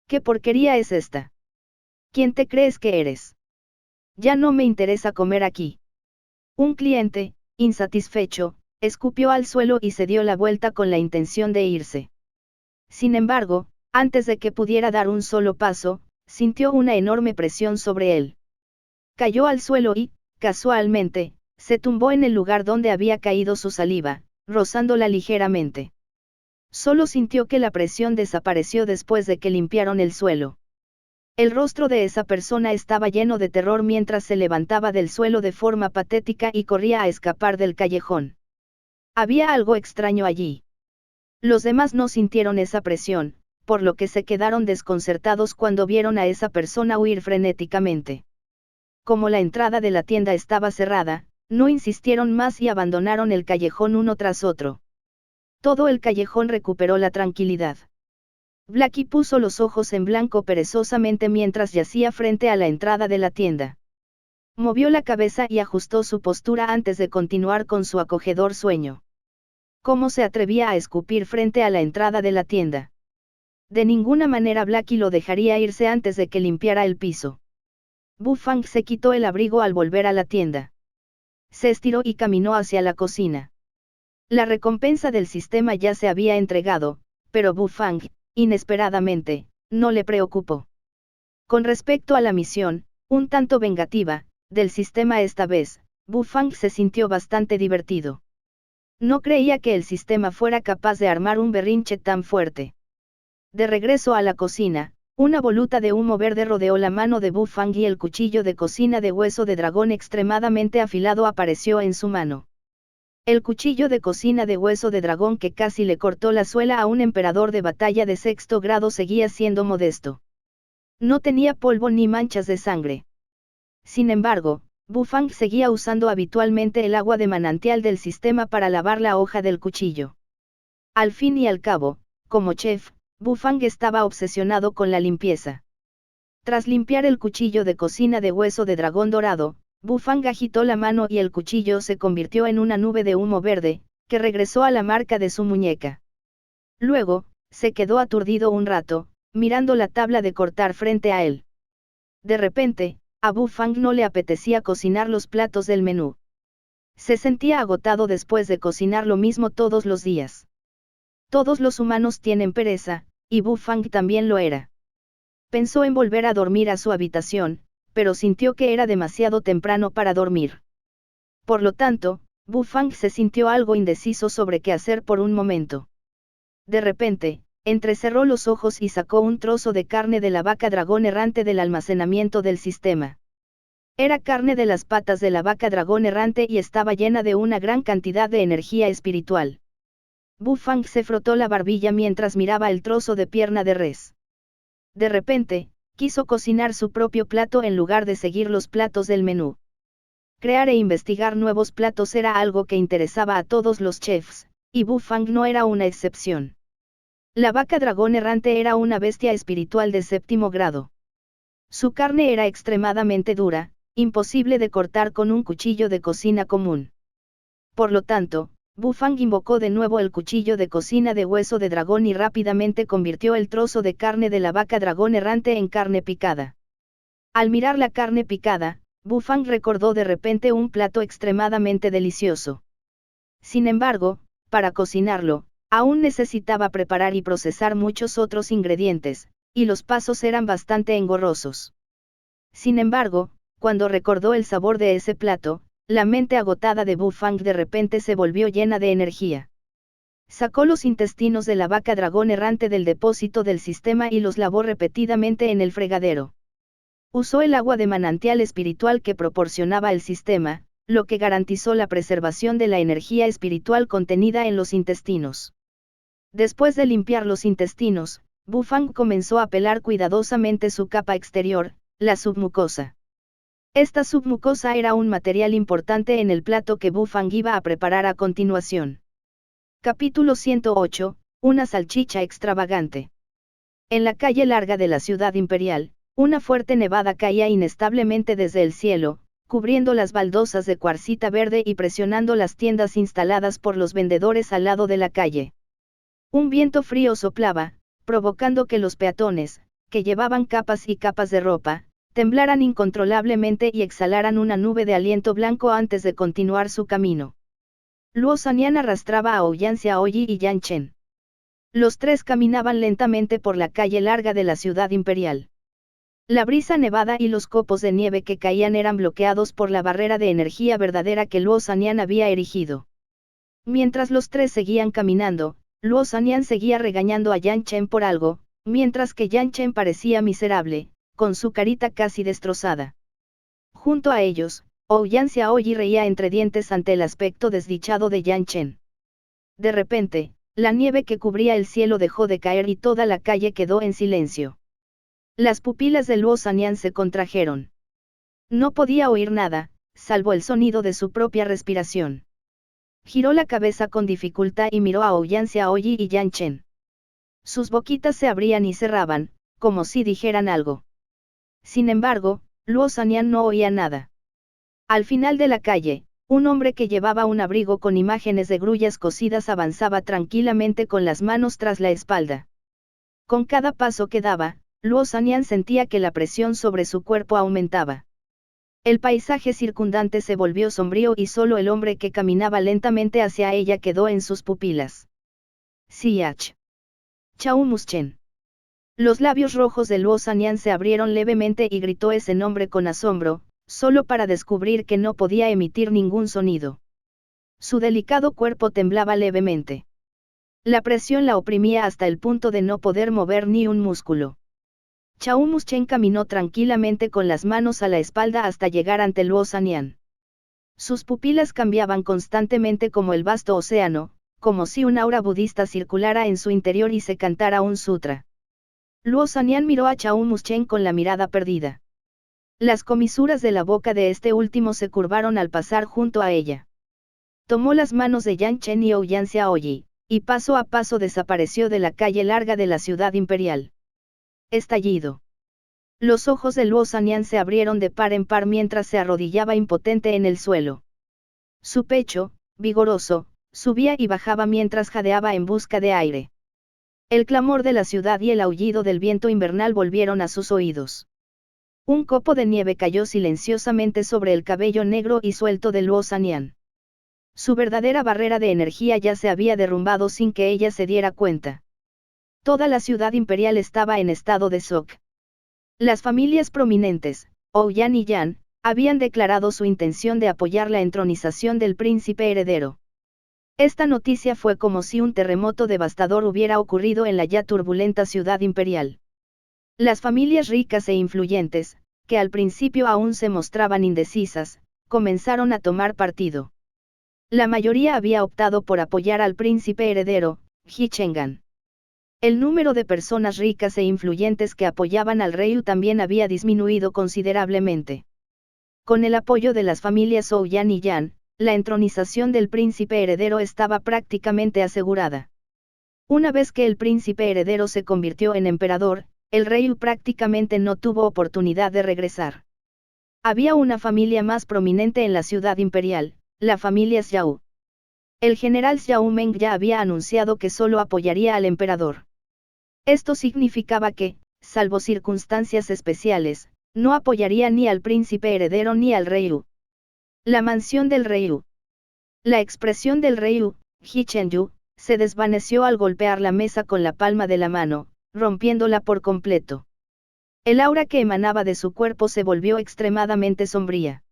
¿Qué porquería es esta? ¿Quién te crees que eres? Ya no me interesa comer aquí. Un cliente, insatisfecho, escupió al suelo y se dio la vuelta con la intención de irse. Sin embargo, antes de que pudiera dar un solo paso, sintió una enorme presión sobre él. Cayó al suelo y, casualmente, se tumbó en el lugar donde había caído su saliva, rozándola ligeramente. Solo sintió que la presión desapareció después de que limpiaron el suelo. El rostro de esa persona estaba lleno de terror mientras se levantaba del suelo de forma patética y corría a escapar del callejón. Había algo extraño allí. Los demás no sintieron esa presión, por lo que se quedaron desconcertados cuando vieron a esa persona huir frenéticamente. Como la entrada de la tienda estaba cerrada, no insistieron más y abandonaron el callejón uno tras otro. Todo el callejón recuperó la tranquilidad. Blackie puso los ojos en blanco perezosamente mientras yacía frente a la entrada de la tienda. Movió la cabeza y ajustó su postura antes de continuar con su acogedor sueño. ¿Cómo se atrevía a escupir frente a la entrada de la tienda? De ninguna manera Blackie lo dejaría irse antes de que limpiara el piso. Bufang se quitó el abrigo al volver a la tienda. Se estiró y caminó hacia la cocina. La recompensa del sistema ya se había entregado, pero Bufang, inesperadamente, no le preocupó. Con respecto a la misión, un tanto vengativa, del sistema esta vez, Bufang se sintió bastante divertido. No creía que el sistema fuera capaz de armar un berrinche tan fuerte. De regreso a la cocina, una voluta de humo verde rodeó la mano de Bufang y el cuchillo de cocina de hueso de dragón extremadamente afilado apareció en su mano. El cuchillo de cocina de hueso de dragón que casi le cortó la suela a un emperador de batalla de sexto grado seguía siendo modesto. No tenía polvo ni manchas de sangre. Sin embargo, Bufang seguía usando habitualmente el agua de manantial del sistema para lavar la hoja del cuchillo. Al fin y al cabo, como chef, Bufang estaba obsesionado con la limpieza. Tras limpiar el cuchillo de cocina de hueso de dragón dorado, Bufang agitó la mano y el cuchillo se convirtió en una nube de humo verde, que regresó a la marca de su muñeca. Luego, se quedó aturdido un rato, mirando la tabla de cortar frente a él. De repente, a Bufang no le apetecía cocinar los platos del menú. Se sentía agotado después de cocinar lo mismo todos los días. Todos los humanos tienen pereza, y Bufang también lo era. Pensó en volver a dormir a su habitación, pero sintió que era demasiado temprano para dormir. Por lo tanto, Bufang se sintió algo indeciso sobre qué hacer por un momento. De repente, entrecerró los ojos y sacó un trozo de carne de la vaca dragón errante del almacenamiento del sistema. Era carne de las patas de la vaca dragón errante y estaba llena de una gran cantidad de energía espiritual. Bufang se frotó la barbilla mientras miraba el trozo de pierna de res. De repente, quiso cocinar su propio plato en lugar de seguir los platos del menú. Crear e investigar nuevos platos era algo que interesaba a todos los chefs, y Bufang no era una excepción. La vaca dragón errante era una bestia espiritual de séptimo grado. Su carne era extremadamente dura, imposible de cortar con un cuchillo de cocina común. Por lo tanto, Bufang invocó de nuevo el cuchillo de cocina de hueso de dragón y rápidamente convirtió el trozo de carne de la vaca dragón errante en carne picada. Al mirar la carne picada, Bufang recordó de repente un plato extremadamente delicioso. Sin embargo, para cocinarlo, aún necesitaba preparar y procesar muchos otros ingredientes, y los pasos eran bastante engorrosos. Sin embargo, cuando recordó el sabor de ese plato, la mente agotada de Bu Fang de repente se volvió llena de energía. Sacó los intestinos de la vaca dragón errante del depósito del sistema y los lavó repetidamente en el fregadero. Usó el agua de manantial espiritual que proporcionaba el sistema, lo que garantizó la preservación de la energía espiritual contenida en los intestinos. Después de limpiar los intestinos, Bu Fang comenzó a pelar cuidadosamente su capa exterior, la submucosa. Esta submucosa era un material importante en el plato que Bu Fang iba a preparar a continuación. Capítulo 108, una salchicha extravagante. En la calle larga de la ciudad imperial, una fuerte nevada caía inestablemente desde el cielo, cubriendo las baldosas de cuarcita verde y presionando las tiendas instaladas por los vendedores al lado de la calle. Un viento frío soplaba, provocando que los peatones, que llevaban capas y capas de ropa, temblaran incontrolablemente y exhalaran una nube de aliento blanco antes de continuar su camino. Luo Sanyan arrastraba a Ouyang Xiaoyi y Yan Chen. Los tres caminaban lentamente por la calle larga de la ciudad imperial. La brisa nevada y los copos de nieve que caían eran bloqueados por la barrera de energía verdadera que Luo Sanyan había erigido. Mientras los tres seguían caminando, Luo Sanyan seguía regañando a Yan Chen por algo, mientras que Yan Chen parecía miserable, con su carita casi destrozada. Junto a ellos, Ouyang Xiaoyi reía entre dientes ante el aspecto desdichado de Yan Chen. De repente, la nieve que cubría el cielo dejó de caer y toda la calle quedó en silencio. Las pupilas de Luo Sanyan se contrajeron. No podía oír nada, salvo el sonido de su propia respiración. Giró la cabeza con dificultad y miró a Ouyang Xiaoyi y Yan Chen. Sus boquitas se abrían y cerraban, como si dijeran algo. Sin embargo, Luo Sanyan no oía nada. Al final de la calle, un hombre que llevaba un abrigo con imágenes de grullas cosidas avanzaba tranquilamente con las manos tras la espalda. Con cada paso que daba, Luo Sanyan sentía que la presión sobre su cuerpo aumentaba. El paisaje circundante se volvió sombrío y solo el hombre que caminaba lentamente hacia ella quedó en sus pupilas. Ch. Chao Muschen. Los labios rojos de Luo Sanyan se abrieron levemente y gritó ese nombre con asombro, solo para descubrir que no podía emitir ningún sonido. Su delicado cuerpo temblaba levemente. La presión la oprimía hasta el punto de no poder mover ni un músculo. Chao Muschen caminó tranquilamente con las manos a la espalda hasta llegar ante Luo Sanyan. Sus pupilas cambiaban constantemente como el vasto océano, como si un aura budista circulara en su interior y se cantara un sutra. Luo Sanyan miró a Chao Muschen con la mirada perdida. Las comisuras de la boca de este último se curvaron al pasar junto a ella. Tomó las manos de Yan Chen y Ouyang Xiaoyi, y paso a paso desapareció de la calle larga de la ciudad imperial. Estallido. Los ojos de Luo Sanyan se abrieron de par en par mientras se arrodillaba impotente en el suelo. Su pecho, vigoroso, subía y bajaba mientras jadeaba en busca de aire. El clamor de la ciudad y el aullido del viento invernal volvieron a sus oídos. Un copo de nieve cayó silenciosamente sobre el cabello negro y suelto de Luo Sanyan. Su verdadera barrera de energía ya se había derrumbado sin que ella se diera cuenta. Toda la ciudad imperial estaba en estado de shock. Las familias prominentes, Ouyang y Yan, habían declarado su intención de apoyar la entronización del príncipe heredero. Esta noticia fue como si un terremoto devastador hubiera ocurrido en la ya turbulenta ciudad imperial. Las familias ricas e influyentes, que al principio aún se mostraban indecisas, comenzaron a tomar partido. La mayoría había optado por apoyar al príncipe heredero, Ji Cheng'an. El número de personas ricas e influyentes que apoyaban al rey también había disminuido considerablemente. Con el apoyo de las familias Ouyang y Yan, la entronización del príncipe heredero estaba prácticamente asegurada. Una vez que el príncipe heredero se convirtió en emperador, el rey prácticamente no tuvo oportunidad de regresar. Había una familia más prominente en la ciudad imperial, la familia Xiao. El general Xiao Meng ya había anunciado que solo apoyaría al emperador. Esto significaba que, salvo circunstancias especiales, no apoyaría ni al príncipe heredero ni al rey. La mansión del rey. La expresión del rey He Chen-yu se desvaneció al golpear la mesa con la palma de la mano, rompiéndola por completo. El aura que emanaba de su cuerpo se volvió extremadamente sombría.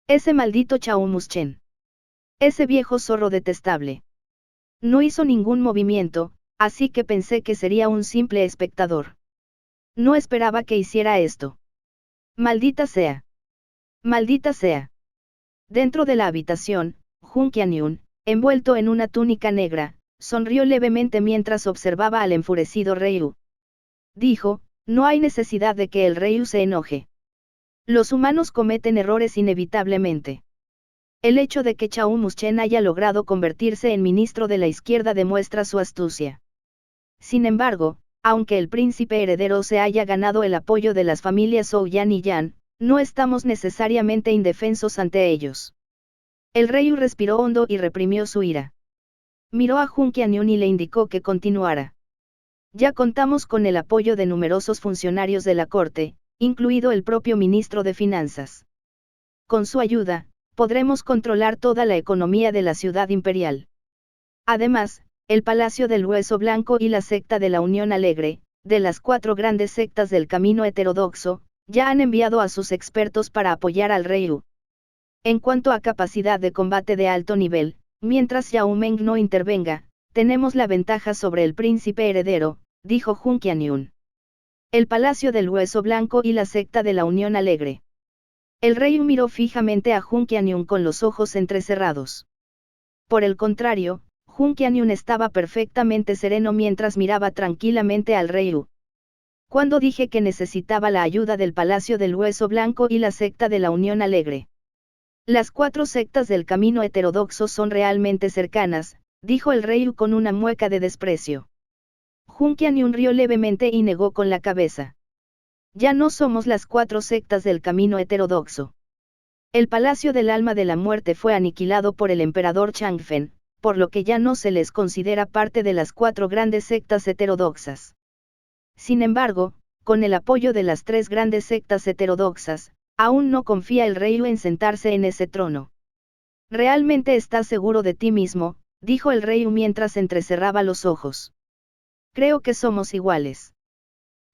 Ese maldito Chao Muschen. Ese viejo zorro detestable. No hizo ningún movimiento, así que pensé que sería un simple espectador. No esperaba que hiciera esto. Maldita sea. Maldita sea. Dentro de la habitación, Jun Qianyun, envuelto en una túnica negra, sonrió levemente mientras observaba al enfurecido Ryu. Dijo, no hay necesidad de que el Ryu se enoje. Los humanos cometen errores inevitablemente. El hecho de que Chao Muschen haya logrado convertirse en ministro de la izquierda demuestra su astucia. Sin embargo, aunque el príncipe heredero se haya ganado el apoyo de las familias Zhou Yan y Yan, no estamos necesariamente indefensos ante ellos. El rey respiró hondo y reprimió su ira. Miró a Jun Qianyun y le indicó que continuara. Ya contamos con el apoyo de numerosos funcionarios de la corte, incluido el propio ministro de Finanzas. Con su ayuda, podremos controlar toda la economía de la ciudad imperial. Además, el Palacio del Hueso Blanco y la secta de la Unión Alegre, de las 4 grandes sectas del camino heterodoxo, ya han enviado a sus expertos para apoyar al rey Wu. En cuanto a capacidad de combate de alto nivel, mientras Yao Meng no intervenga, tenemos la ventaja sobre el príncipe heredero, dijo Jun Qianyun. El Palacio del Hueso Blanco y la secta de la Unión Alegre. El rey miró fijamente a Jun Qianyun con los ojos entrecerrados. Por el contrario, Jun Qianyun estaba perfectamente sereno mientras miraba tranquilamente al rey Wu. Cuando dije que necesitaba la ayuda del Palacio del Hueso Blanco y la secta de la Unión Alegre. Las 4 sectas del camino heterodoxo son realmente cercanas, dijo el rey Wu con una mueca de desprecio. Jun Qianyun rió levemente y negó con la cabeza. Ya no somos las 4 sectas del camino heterodoxo. El Palacio del Alma de la Muerte fue aniquilado por el emperador Changfen, por lo que ya no se les considera parte de las 4 grandes sectas heterodoxas. Sin embargo, con el apoyo de las 3 grandes sectas heterodoxas, aún no confía el rey en sentarse en ese trono. ¿Realmente estás seguro de ti mismo?, dijo el rey mientras entrecerraba los ojos. Creo que somos iguales.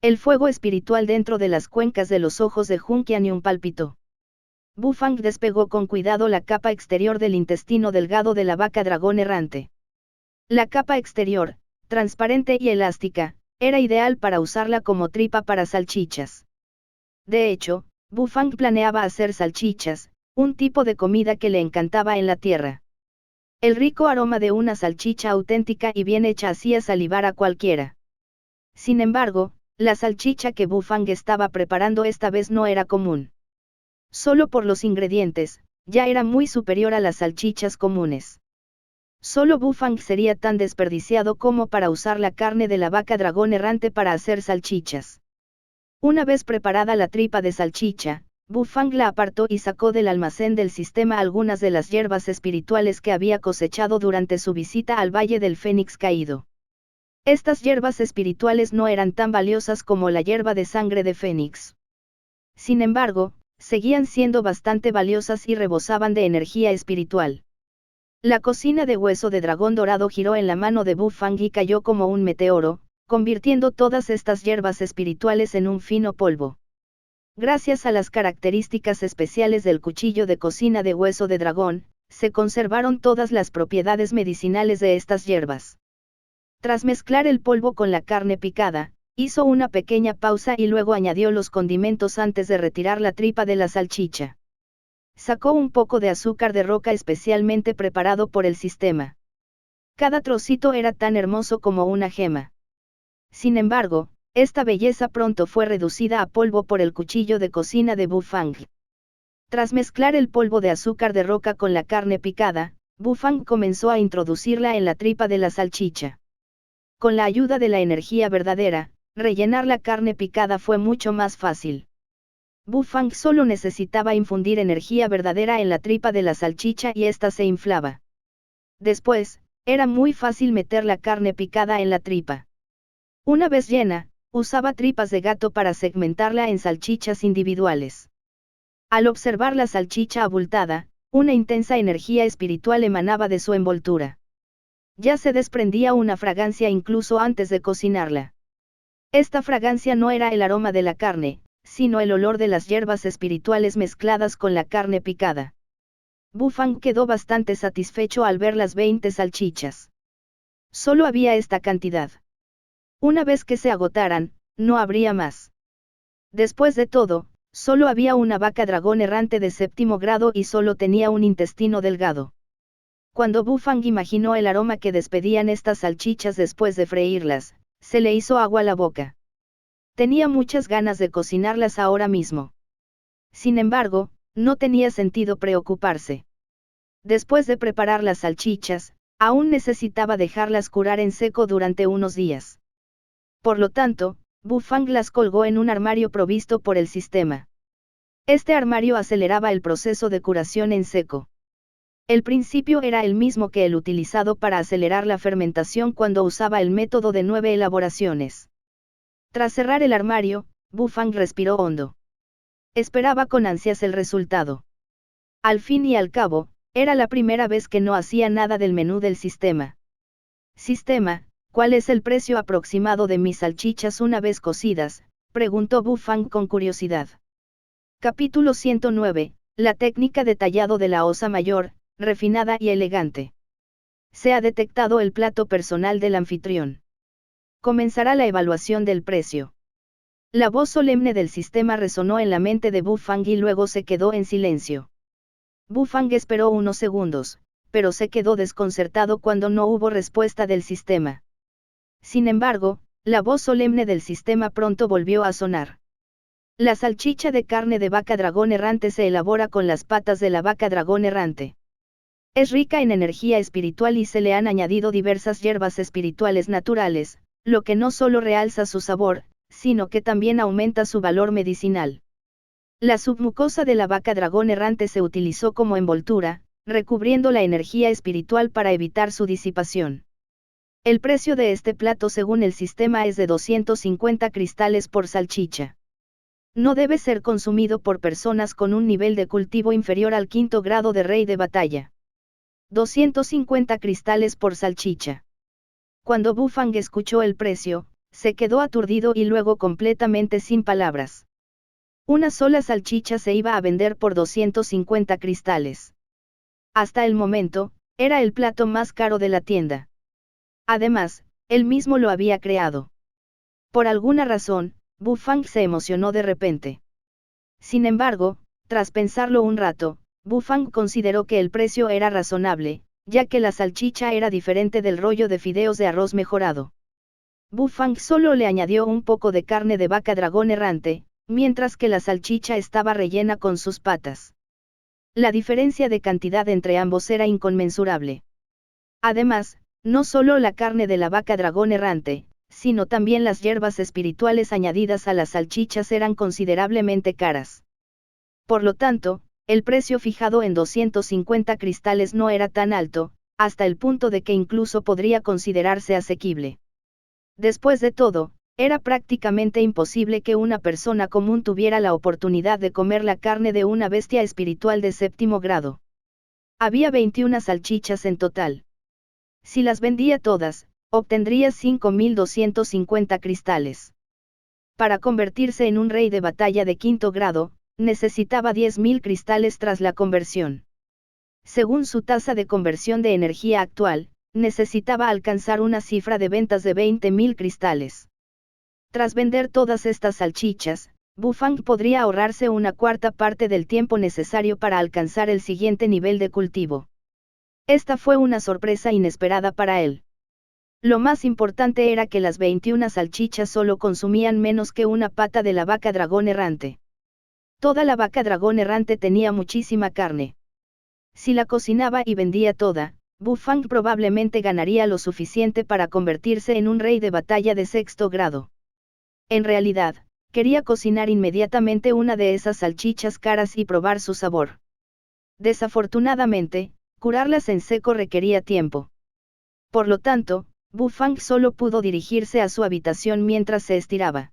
El fuego espiritual dentro de las cuencas de los ojos de Jun Qianyun palpitó. Bu Fang despegó con cuidado la capa exterior del intestino delgado de la vaca dragón errante. La capa exterior, transparente y elástica, era ideal para usarla como tripa para salchichas. De hecho, Bu Fang planeaba hacer salchichas, un tipo de comida que le encantaba en la tierra. El rico aroma de una salchicha auténtica y bien hecha hacía salivar a cualquiera. Sin embargo, la salchicha que Bu Fang estaba preparando esta vez no era común. Solo por los ingredientes, ya era muy superior a las salchichas comunes. Solo Bu Fang sería tan desperdiciado como para usar la carne de la vaca dragón errante para hacer salchichas. Una vez preparada la tripa de salchicha, Bu Fang la apartó y sacó del almacén del sistema algunas de las hierbas espirituales que había cosechado durante su visita al Valle del Fénix Caído. Estas hierbas espirituales no eran tan valiosas como la hierba de sangre de Fénix. Sin embargo, seguían siendo bastante valiosas y rebosaban de energía espiritual. La cocina de hueso de dragón dorado giró en la mano de Bu Fang y cayó como un meteoro, convirtiendo todas estas hierbas espirituales en un fino polvo. Gracias a las características especiales del cuchillo de cocina de hueso de dragón, se conservaron todas las propiedades medicinales de estas hierbas. Tras mezclar el polvo con la carne picada, hizo una pequeña pausa y luego añadió los condimentos antes de retirar la tripa de la salchicha. Sacó un poco de azúcar de roca especialmente preparado por el sistema. Cada trocito era tan hermoso como una gema. Sin embargo, esta belleza pronto fue reducida a polvo por el cuchillo de cocina de Bu Fang. Tras mezclar el polvo de azúcar de roca con la carne picada, Bu Fang comenzó a introducirla en la tripa de la salchicha. Con la ayuda de la energía verdadera, rellenar la carne picada fue mucho más fácil. Bu Fang solo necesitaba infundir energía verdadera en la tripa de la salchicha y ésta se inflaba. Después, era muy fácil meter la carne picada en la tripa. Una vez llena, usaba tripas de gato para segmentarla en salchichas individuales. Al observar la salchicha abultada, Una intensa energía espiritual emanaba de su envoltura. Ya se desprendía una fragancia incluso antes de cocinarla. Esta fragancia no era el aroma de la carne, sino el olor de las hierbas espirituales mezcladas con la carne picada. Bu-Fang quedó bastante satisfecho al ver las 20 salchichas. Solo había esta cantidad. Una vez que se agotaran, no habría más. Después de todo, solo había una vaca dragón errante de 7º grado y solo tenía un intestino delgado. Cuando Bu-Fang imaginó el aroma que despedían estas salchichas después de freírlas, se le hizo agua a la boca. Tenía muchas ganas de cocinarlas ahora mismo. Sin embargo, no tenía sentido preocuparse. Después de preparar las salchichas, aún necesitaba dejarlas curar en seco durante unos días. Por lo tanto, Bu-Fang las colgó en un armario provisto por el sistema. Este armario aceleraba el proceso de curación en seco. El principio era el mismo que el utilizado para acelerar la fermentación cuando usaba el método de 9 elaboraciones. Tras cerrar el armario, Bu-Fang respiró hondo. Esperaba con ansias el resultado. Al fin y al cabo, era la primera vez que no hacía nada del menú del sistema. Sistema, ¿cuál es el precio aproximado de mis salchichas una vez cocidas?, preguntó Bu-Fang con curiosidad. Capítulo 109, la técnica de tallado de la osa mayor, refinada y elegante. Se ha detectado el plato personal del anfitrión. Comenzará la evaluación del precio. La voz solemne del sistema resonó en la mente de Bu-Fang y luego se quedó en silencio. Bu-Fang esperó unos segundos, pero se quedó desconcertado cuando no hubo respuesta del sistema. Sin embargo, la voz solemne del sistema pronto volvió a sonar. La salchicha de carne de vaca dragón errante se elabora con las patas de la vaca dragón errante. Es rica en energía espiritual y se le han añadido diversas hierbas espirituales naturales, lo que no solo realza su sabor, sino que también aumenta su valor medicinal. La submucosa de la vaca dragón errante se utilizó como envoltura, recubriendo la energía espiritual para evitar su disipación. El precio de este plato según el sistema es de 250 cristales por salchicha. No debe ser consumido por personas con un nivel de cultivo inferior al 5º grado de rey de batalla. 250 cristales por salchicha. Cuando Bu-Fang escuchó el precio, se quedó aturdido y luego completamente sin palabras. Una sola salchicha se iba a vender por 250 cristales. Hasta el momento, era el plato más caro de la tienda. Además, él mismo lo había creado. Por alguna razón, Bu-Fang se emocionó de repente. Sin embargo, tras pensarlo un rato, Bu-Fang consideró que el precio era razonable, ya que la salchicha era diferente del rollo de fideos de arroz mejorado. Bu-Fang solo le añadió un poco de carne de vaca dragón errante, mientras que la salchicha estaba rellena con sus patas. La diferencia de cantidad entre ambos era inconmensurable. Además, no solo la carne de la vaca dragón errante, sino también las hierbas espirituales añadidas a las salchichas eran considerablemente caras. Por lo tanto, el precio fijado en 250 cristales no era tan alto, hasta el punto de que incluso podría considerarse asequible. Después de todo, era prácticamente imposible que una persona común tuviera la oportunidad de comer la carne de una bestia espiritual de 7º grado. Había 21 salchichas en total. Si las vendía todas, obtendría 5.250 cristales. Para convertirse en un rey de batalla de 5º grado, necesitaba 10.000 cristales tras la conversión. Según su tasa de conversión de energía actual, necesitaba alcanzar una cifra de ventas de 20.000 cristales. Tras vender todas estas salchichas, Bu-Fang podría ahorrarse una cuarta parte del tiempo necesario para alcanzar el siguiente nivel de cultivo. Esta fue una sorpresa inesperada para él. Lo más importante era que las 21 salchichas solo consumían menos que una pata de la vaca dragón errante. Toda la vaca dragón errante tenía muchísima carne. Si la cocinaba y vendía toda, Bu-Fang probablemente ganaría lo suficiente para convertirse en un rey de batalla de 6º grado. En realidad, quería cocinar inmediatamente una de esas salchichas caras y probar su sabor. Desafortunadamente, curarlas en seco requería tiempo. Por lo tanto, Bu-Fang solo pudo dirigirse a su habitación mientras se estiraba.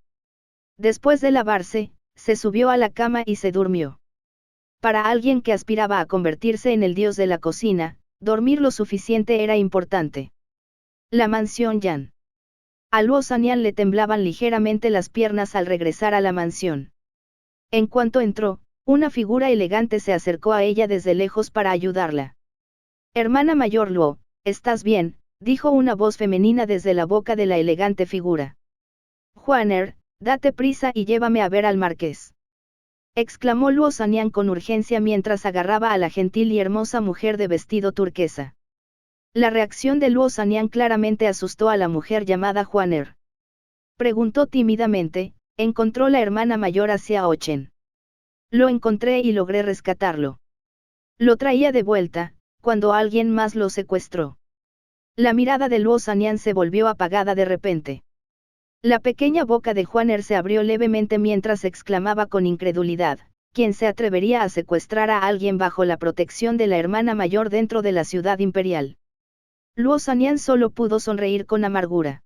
Después de lavarse, se subió a la cama y se durmió. Para alguien que aspiraba a convertirse en el dios de la cocina, dormir lo suficiente era importante. La mansión Yan. A Luo Sanyan le temblaban ligeramente las piernas al regresar a la mansión. En cuanto entró, una figura elegante se acercó a ella desde lejos para ayudarla. Hermana mayor Luo, ¿estás bien?, dijo una voz femenina desde la boca de la elegante figura. Juaner, date prisa y llévame a ver al marqués, exclamó Luo Sanyan con urgencia mientras agarraba a la gentil y hermosa mujer de vestido turquesa. La reacción de Luo Sanyan claramente asustó a la mujer llamada Juaner. Preguntó tímidamente, ¿encontró la hermana mayor a Xiao Chen? Lo encontré y logré rescatarlo. Lo traía de vuelta, cuando alguien más lo secuestró. La mirada de Luo Sanyan se volvió apagada de repente. La pequeña boca de Juaner se abrió levemente mientras exclamaba con incredulidad, ¿quién se atrevería a secuestrar a alguien bajo la protección de la hermana mayor dentro de la ciudad imperial? Luo Sanyan solo pudo sonreír con amargura.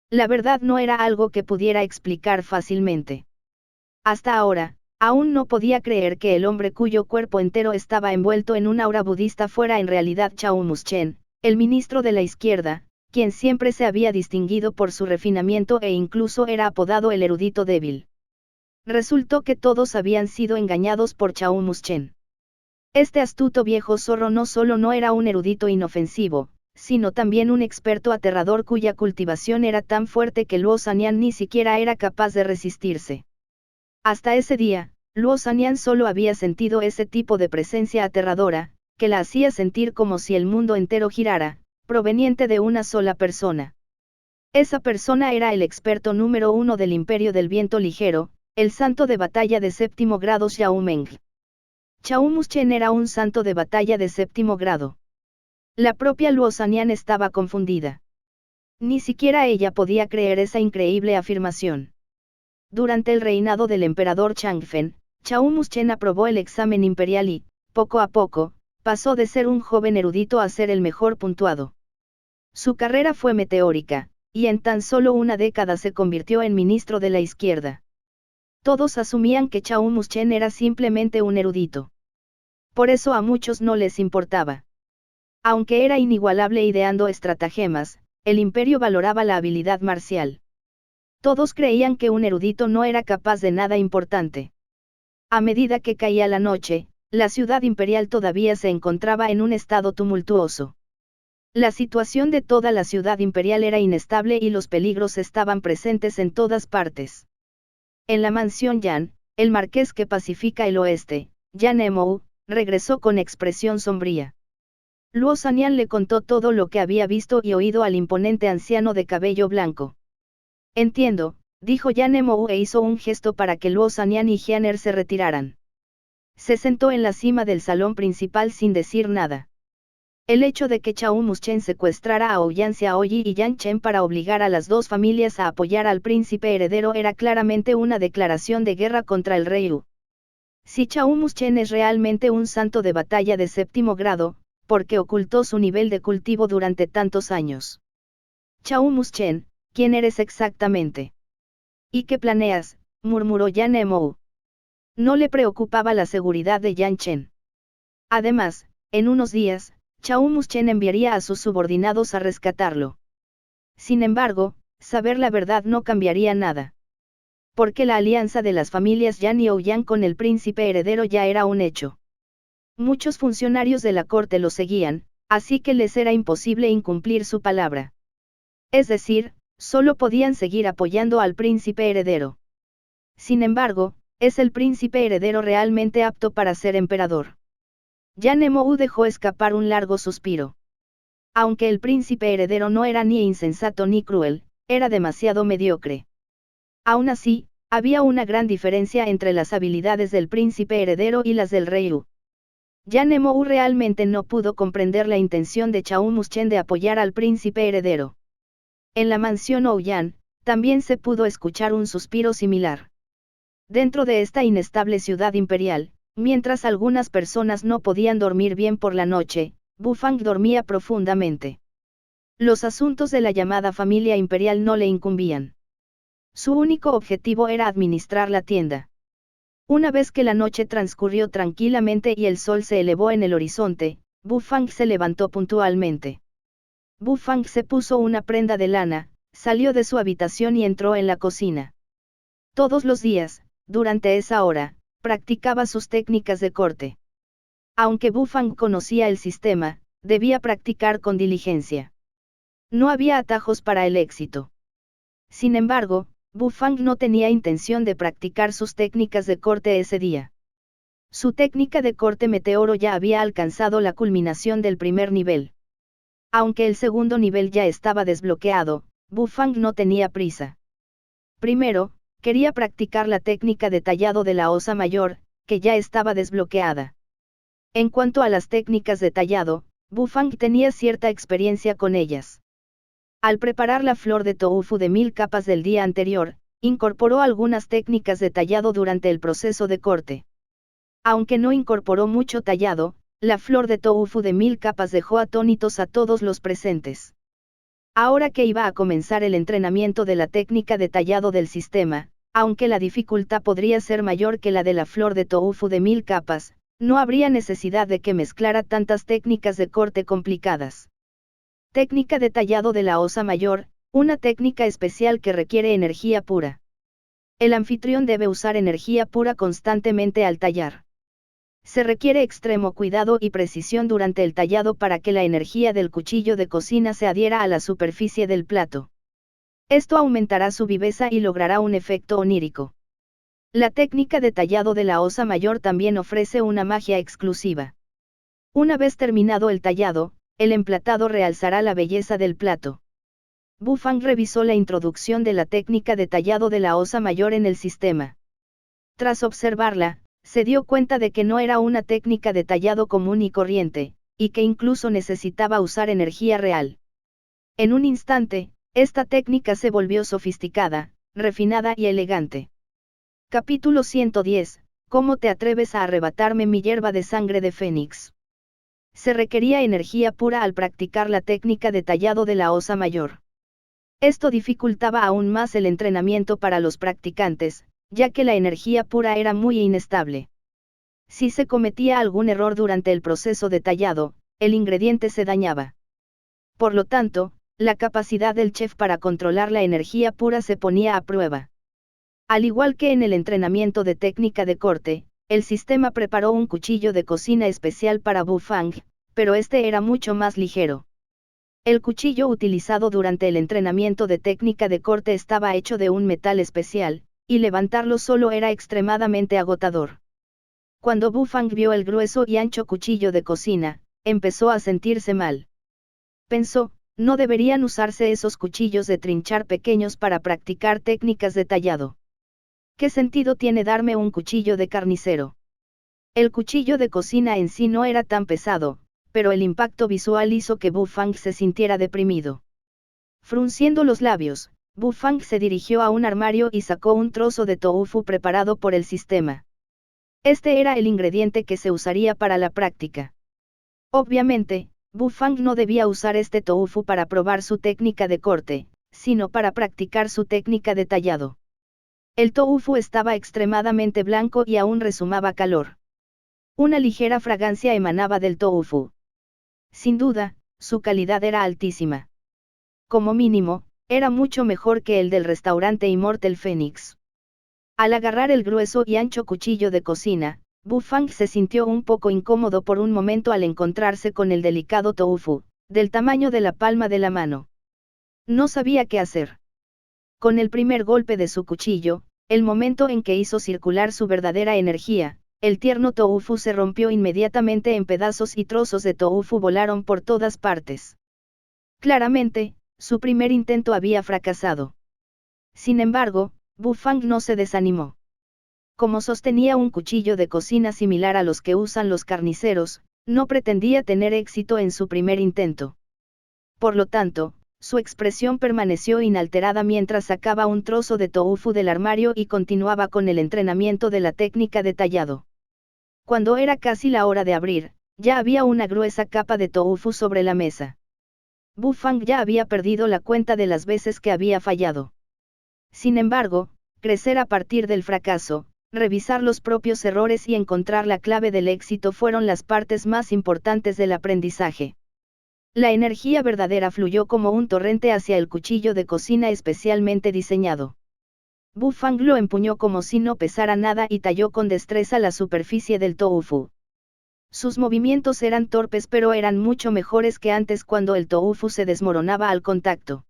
La verdad no era algo que pudiera explicar fácilmente. Hasta ahora, aún no podía creer que el hombre cuyo cuerpo entero estaba envuelto en un aura budista fuera en realidad Chao Muschen, el ministro de la izquierda, quien siempre se había distinguido por su refinamiento e incluso era apodado el erudito débil. Resultó que todos habían sido engañados por Chao Muschen. Este astuto viejo zorro no solo no era un erudito inofensivo, sino también un experto aterrador cuya cultivación era tan fuerte que Luo Sanyan ni siquiera era capaz de resistirse. Hasta ese día, Luo Sanyan solo había sentido ese tipo de presencia aterradora, que la hacía sentir como si el mundo entero girara, proveniente de una sola persona. Esa persona era el experto número 1 del Imperio del Viento Ligero, el santo de batalla de séptimo grado Xiao Meng. Chao Muschen era un santo de batalla de séptimo grado. La propia Luo Sanyan estaba confundida. Ni siquiera ella podía creer esa increíble afirmación. Durante el reinado del emperador Changfen, Chao Muschen aprobó el examen imperial y, poco a poco, pasó de ser un joven erudito a ser el mejor puntuado. Su carrera fue meteórica, y en tan solo una década se convirtió en ministro de la izquierda. Todos asumían que Chao Muschen era simplemente un erudito. Por eso a muchos no les importaba. Aunque era inigualable ideando estratagemas, el imperio valoraba la habilidad marcial. Todos creían que un erudito no era capaz de nada importante. A medida que caía la noche, la ciudad imperial todavía se encontraba en un estado tumultuoso. La situación de toda la ciudad imperial era inestable y los peligros estaban presentes en todas partes. En la mansión Yan, el marqués que pacifica el oeste, Yan Emou, regresó con expresión sombría. Luo Sanyan le contó todo lo que había visto y oído al imponente anciano de cabello blanco. Entiendo, dijo Yan Emou e hizo un gesto para que Luo Sanyan y Jianer se retiraran. Se sentó en la cima del salón principal sin decir nada. El hecho de que Chao Muschen secuestrara a Ouyang Xiaoyi y Yang Chen para obligar a las dos familias a apoyar al príncipe heredero era claramente una declaración de guerra contra el rey Wu. Si Chao Muschen es realmente un santo de batalla de séptimo grado, ¿por qué ocultó su nivel de cultivo durante tantos años? Chao Muschen, ¿quién eres exactamente? ¿Y qué planeas?, murmuró Yan Emou. No le preocupaba la seguridad de Yang Chen. Además, en unos días, Chao Muschen enviaría a sus subordinados a rescatarlo. Sin embargo, saber la verdad no cambiaría nada. Porque la alianza de las familias Yan y Ouyang con el príncipe heredero ya era un hecho. Muchos funcionarios de la corte lo seguían, así que les era imposible incumplir su palabra. Es decir, solo podían seguir apoyando al príncipe heredero. Sin embargo, ¿es el príncipe heredero realmente apto para ser emperador? Yan Emou dejó escapar un largo suspiro. Aunque el príncipe heredero no era ni insensato ni cruel, era demasiado mediocre. Aún así, había una gran diferencia entre las habilidades del príncipe heredero y las del rey Wu. Yan Emou realmente no pudo comprender la intención de Chao Muschen de apoyar al príncipe heredero. En la mansión Ouyang, también se pudo escuchar un suspiro similar. Dentro de esta inestable ciudad imperial, mientras algunas personas no podían dormir bien por la noche, Bufang dormía profundamente. Los asuntos de la llamada familia imperial no le incumbían. Su único objetivo era administrar la tienda. Una vez que la noche transcurrió tranquilamente y el sol se elevó en el horizonte, Bu Fang se levantó puntualmente. Bu Fang se puso una prenda de lana, salió de su habitación y entró en la cocina. Todos los días, durante esa hora, practicaba sus técnicas de corte. Aunque Bu Fang conocía el sistema, debía practicar con diligencia. No había atajos para el éxito. Sin embargo, Bu Fang no tenía intención de practicar sus técnicas de corte ese día. Su técnica de corte meteoro ya había alcanzado la culminación del primer nivel. Aunque el segundo nivel ya estaba desbloqueado, Bu Fang no tenía prisa. Primero, quería practicar la técnica de tallado de la osa mayor, que ya estaba desbloqueada. En cuanto a las técnicas de tallado, Bu Fang tenía cierta experiencia con ellas. Al preparar la flor de tofu de 1000 capas del día anterior, incorporó algunas técnicas de tallado durante el proceso de corte. Aunque no incorporó mucho tallado, la flor de tofu de 1000 capas dejó atónitos a todos los presentes. Ahora que iba a comenzar el entrenamiento de la técnica de tallado del sistema, aunque la dificultad podría ser mayor que la de la flor de tofu de 1000 capas, no habría necesidad de que mezclara tantas técnicas de corte complicadas. Técnica de tallado de la osa mayor, una técnica especial que requiere energía pura. El anfitrión debe usar energía pura constantemente al tallar. Se requiere extremo cuidado y precisión durante el tallado para que la energía del cuchillo de cocina se adhiera a la superficie del plato. Esto aumentará su viveza y logrará un efecto onírico. La técnica de tallado de la osa mayor también ofrece una magia exclusiva. Una vez terminado el tallado, el emplatado realzará la belleza del plato. Bu Fang revisó la introducción de la técnica de tallado de la osa mayor en el sistema. Tras observarla, se dio cuenta de que no era una técnica de tallado común y corriente, y que incluso necesitaba usar energía real. En un instante, esta técnica se volvió sofisticada, refinada y elegante. Capítulo 110. ¿Cómo te atreves a arrebatarme mi hierba de sangre de fénix? Se requería energía pura al practicar la técnica de tallado de la osa mayor. Esto dificultaba aún más el entrenamiento para los practicantes, ya que la energía pura era muy inestable. Si se cometía algún error durante el proceso de tallado, el ingrediente se dañaba. Por lo tanto, la capacidad del chef para controlar la energía pura se ponía a prueba. Al igual que en el entrenamiento de técnica de corte, el sistema preparó un cuchillo de cocina especial para Bu Fang, pero este era mucho más ligero. El cuchillo utilizado durante el entrenamiento de técnica de corte estaba hecho de un metal especial, y levantarlo solo era extremadamente agotador. Cuando Bu Fang vio el grueso y ancho cuchillo de cocina, empezó a sentirse mal. Pensó, no deberían usarse esos cuchillos de trinchar pequeños para practicar técnicas de tallado. ¿Qué sentido tiene darme un cuchillo de carnicero? El cuchillo de cocina en sí no era tan pesado, pero el impacto visual hizo que Bu Fang se sintiera deprimido. Frunciendo los labios, Bu Fang se dirigió a un armario y sacó un trozo de tofu preparado por el sistema. Este era el ingrediente que se usaría para la práctica. Obviamente, Bu Fang no debía usar este tofu para probar su técnica de corte, sino para practicar su técnica de tallado. El tofu estaba extremadamente blanco y aún resumaba calor. Una ligera fragancia emanaba del tofu. Sin duda, su calidad era altísima. Como mínimo, era mucho mejor que el del restaurante Immortal Phoenix. Al agarrar el grueso y ancho cuchillo de cocina, Bu Fang se sintió un poco incómodo por un momento al encontrarse con el delicado tofu, del tamaño de la palma de la mano. No sabía qué hacer. Con el primer golpe de su cuchillo, el momento en que hizo circular su verdadera energía, el tierno tofu se rompió inmediatamente en pedazos y trozos de tofu volaron por todas partes. Claramente, su primer intento había fracasado. Sin embargo, Bu Fang no se desanimó. Como sostenía un cuchillo de cocina similar a los que usan los carniceros, no pretendía tener éxito en su primer intento. Por lo tanto, su expresión permaneció inalterada mientras sacaba un trozo de tofu del armario y continuaba con el entrenamiento de la técnica de tallado. Cuando era casi la hora de abrir, ya había una gruesa capa de tofu sobre la mesa. Bu Fang ya había perdido la cuenta de las veces que había fallado. Sin embargo, crecer a partir del fracaso, revisar los propios errores y encontrar la clave del éxito fueron las partes más importantes del aprendizaje. La energía verdadera fluyó como un torrente hacia el cuchillo de cocina especialmente diseñado. Bu Fang lo empuñó como si no pesara nada y talló con destreza la superficie del tofu. Sus movimientos eran torpes pero eran mucho mejores que antes cuando el tofu se desmoronaba al contacto.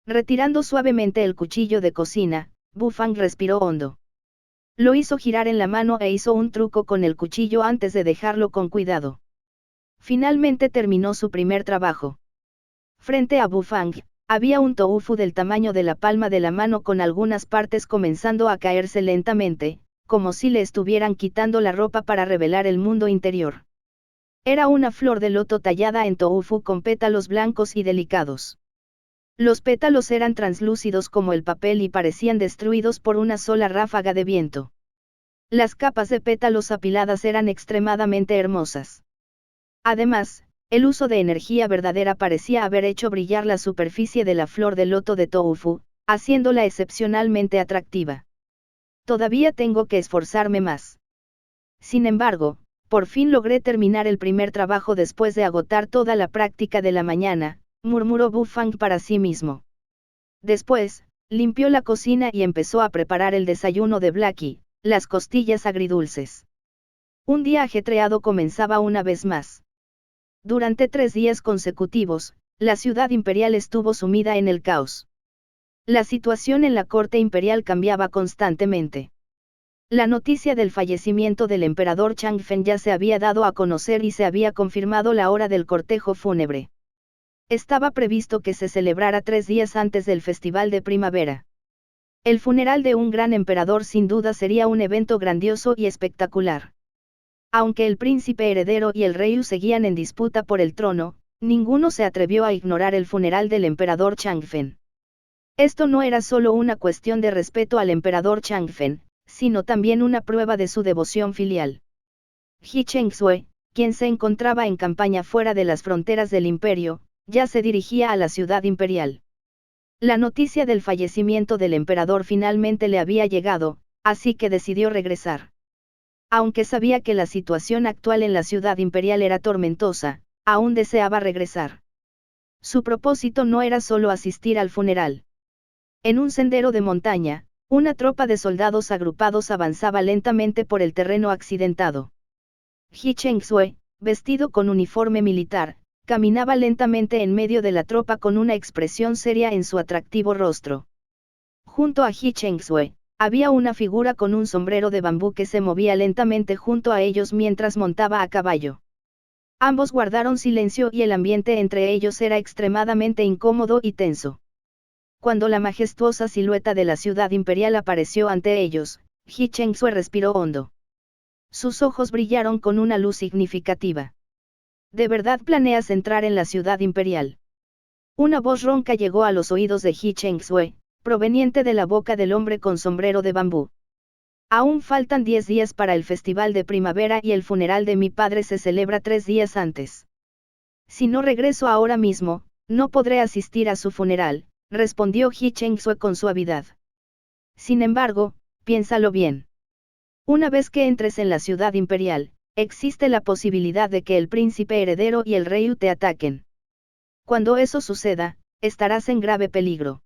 Retirando suavemente el cuchillo de cocina, Bu Fang respiró hondo. Lo hizo girar en la mano e hizo un truco con el cuchillo antes de dejarlo con cuidado. Finalmente terminó su primer trabajo. Frente a Bu Fang, había un tofu del tamaño de la palma de la mano con algunas partes comenzando a caerse lentamente, como si le estuvieran quitando la ropa para revelar el mundo interior. Era una flor de loto tallada en tofu con pétalos blancos y delicados. Los pétalos eran translúcidos como el papel y parecían destruidos por una sola ráfaga de viento. Las capas de pétalos apiladas eran extremadamente hermosas. Además, el uso de energía verdadera parecía haber hecho brillar la superficie de la flor de loto de tofu, haciéndola excepcionalmente atractiva. Todavía tengo que esforzarme más. Sin embargo, por fin logré terminar el primer trabajo después de agotar toda la práctica de la mañana, murmuró Bu Fang para sí mismo. Después, limpió la cocina y empezó a preparar el desayuno de Blackie, las costillas agridulces. Un día ajetreado comenzaba una vez más. Durante 3 días consecutivos, la ciudad imperial estuvo sumida en el caos. La situación en la corte imperial cambiaba constantemente. La noticia del fallecimiento del emperador Changfen ya se había dado a conocer y se había confirmado la hora del cortejo fúnebre. Estaba previsto que se celebrara 3 días antes del festival de primavera. El funeral de un gran emperador sin duda sería un evento grandioso y espectacular. Aunque el príncipe heredero y el rey seguían en disputa por el trono, ninguno se atrevió a ignorar el funeral del emperador Changfen. Esto no era solo una cuestión de respeto al emperador Changfen, sino también una prueba de su devoción filial. Ji Chengsue, quien se encontraba en campaña fuera de las fronteras del imperio, ya se dirigía a la ciudad imperial. La noticia del fallecimiento del emperador finalmente le había llegado, así que decidió regresar. Aunque sabía que la situación actual en la ciudad imperial era tormentosa, aún deseaba regresar. Su propósito no era solo asistir al funeral. En un sendero de montaña, una tropa de soldados agrupados avanzaba lentamente por el terreno accidentado. Ji Chengsue, vestido con uniforme militar, caminaba lentamente en medio de la tropa con una expresión seria en su atractivo rostro. Junto a Ji Chengsue, había una figura con un sombrero de bambú que se movía lentamente junto a ellos mientras montaba a caballo. Ambos guardaron silencio y el ambiente entre ellos era extremadamente incómodo y tenso. Cuando la majestuosa silueta de la ciudad imperial apareció ante ellos, Ji Chengsue respiró hondo. Sus ojos brillaron con una luz significativa. ¿De verdad planeas entrar en la ciudad imperial? Una voz ronca llegó a los oídos de Ji Chengsue, proveniente de la boca del hombre con sombrero de bambú. Aún faltan 10 días para el festival de primavera y el funeral de mi padre se celebra 3 días antes. Si no regreso ahora mismo, no podré asistir a su funeral, respondió Ji Chengsue con suavidad. Sin embargo, piénsalo bien. Una vez que entres en la ciudad imperial, existe la posibilidad de que el príncipe heredero y el rey te ataquen. Cuando eso suceda, estarás en grave peligro.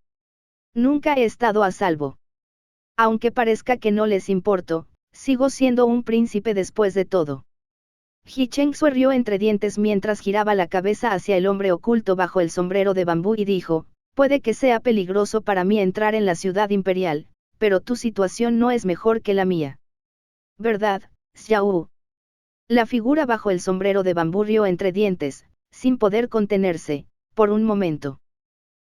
Nunca he estado a salvo. Aunque parezca que no les importo, sigo siendo un príncipe después de todo. Ji Chengsue rió entre dientes mientras giraba la cabeza hacia el hombre oculto bajo el sombrero de bambú y dijo, puede que sea peligroso para mí entrar en la ciudad imperial, pero tu situación no es mejor que la mía. ¿Verdad, Xiao? La figura bajo el sombrero de bambú rió entre dientes, sin poder contenerse, por un momento.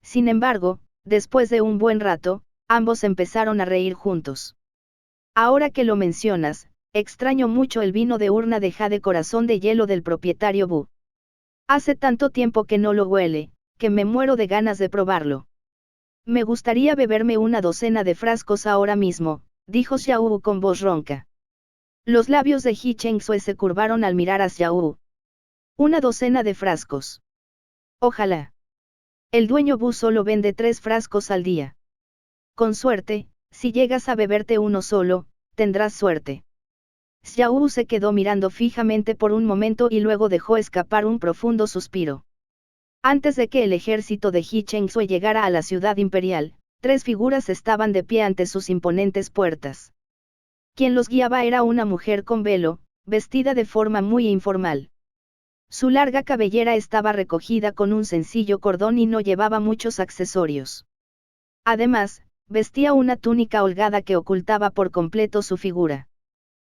Sin embargo, después de un buen rato, ambos empezaron a reír juntos. Ahora que lo mencionas, extraño mucho el vino de urna de jade corazón de hielo del propietario Bu. Hace tanto tiempo que no lo huele, que me muero de ganas de probarlo. Me gustaría beberme una docena de frascos ahora mismo, dijo Xiao con voz ronca. Los labios de Ji Chengsue se curvaron al mirar a Xiao. Una docena de frascos. Ojalá. El dueño Bu solo vende 3 frascos al día. Con suerte, si llegas a beberte uno solo, tendrás suerte. Xiao se quedó mirando fijamente por un momento y luego dejó escapar un profundo suspiro. Antes de que el ejército de He Chengsui llegara a la ciudad imperial, 3 figuras estaban de pie ante sus imponentes puertas. Quien los guiaba era una mujer con velo, vestida de forma muy informal. Su larga cabellera estaba recogida con un sencillo cordón y no llevaba muchos accesorios. Además, vestía una túnica holgada que ocultaba por completo su figura.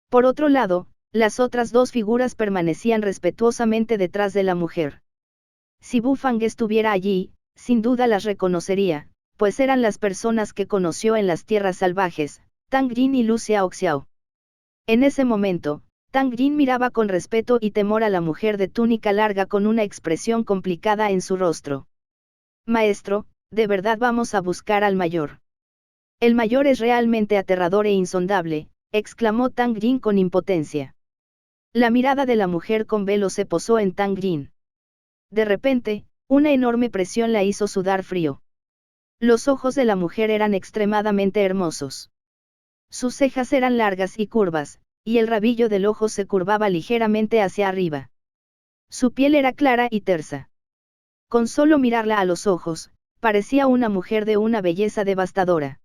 Por otro lado, las otras 2 figuras permanecían respetuosamente detrás de la mujer. Si Bu Fang estuviera allí, sin duda las reconocería, pues eran las personas que conoció en las tierras salvajes, Tang Jin y Lu Xiaoxiao. En ese momento, Tang Jin miraba con respeto y temor a la mujer de túnica larga con una expresión complicada en su rostro. Maestro, de verdad vamos a buscar al mayor. El mayor es realmente aterrador e insondable, exclamó Tang Jin con impotencia. La mirada de la mujer con velo se posó en Tang Jin. De repente, una enorme presión la hizo sudar frío. Los ojos de la mujer eran extremadamente hermosos. Sus cejas eran largas y curvas, y el rabillo del ojo se curvaba ligeramente hacia arriba. Su piel era clara y tersa. Con solo mirarla a los ojos, parecía una mujer de una belleza devastadora.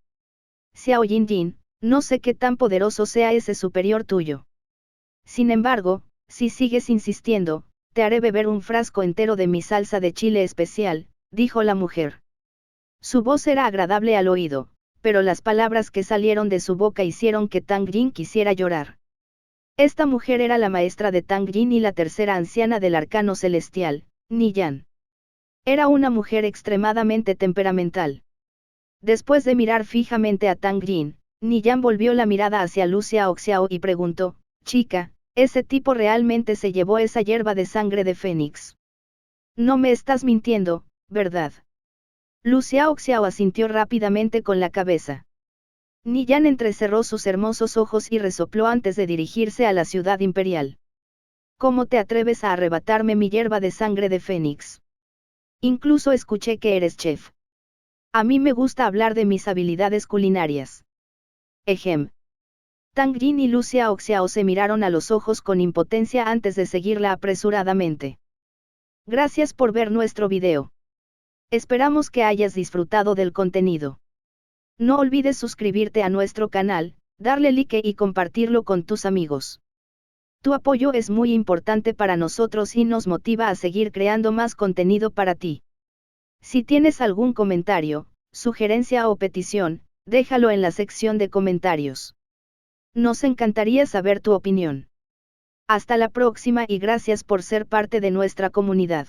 Xiao Jinjin, no sé qué tan poderoso sea ese superior tuyo. Sin embargo, si sigues insistiendo, te haré beber un frasco entero de mi salsa de chile especial, dijo la mujer. Su voz era agradable al oído, pero las palabras que salieron de su boca hicieron que Tang Jin quisiera llorar. Esta mujer era la maestra de Tang Jin y la tercera anciana del arcano celestial, Niyan. Era una mujer extremadamente temperamental. Después de mirar fijamente a Tang Jin, Niyan volvió la mirada hacia Lu Xiaoxiao y preguntó, chica, ¿ese tipo realmente se llevó esa hierba de sangre de Fénix? No me estás mintiendo, ¿verdad? Lu Xiaoxiao asintió rápidamente con la cabeza. Niyan entrecerró sus hermosos ojos y resopló antes de dirigirse a la ciudad imperial. ¿Cómo te atreves a arrebatarme mi hierba de sangre de Fénix? Incluso escuché que eres chef. A mí me gusta hablar de mis habilidades culinarias. Ejem. Tang Jin y Lu Xiaoxiao se miraron a los ojos con impotencia antes de seguirla apresuradamente. Gracias por ver nuestro video. Esperamos que hayas disfrutado del contenido. No olvides suscribirte a nuestro canal, darle like y compartirlo con tus amigos. Tu apoyo es muy importante para nosotros y nos motiva a seguir creando más contenido para ti. Si tienes algún comentario, sugerencia o petición, déjalo en la sección de comentarios. Nos encantaría saber tu opinión. Hasta la próxima y gracias por ser parte de nuestra comunidad.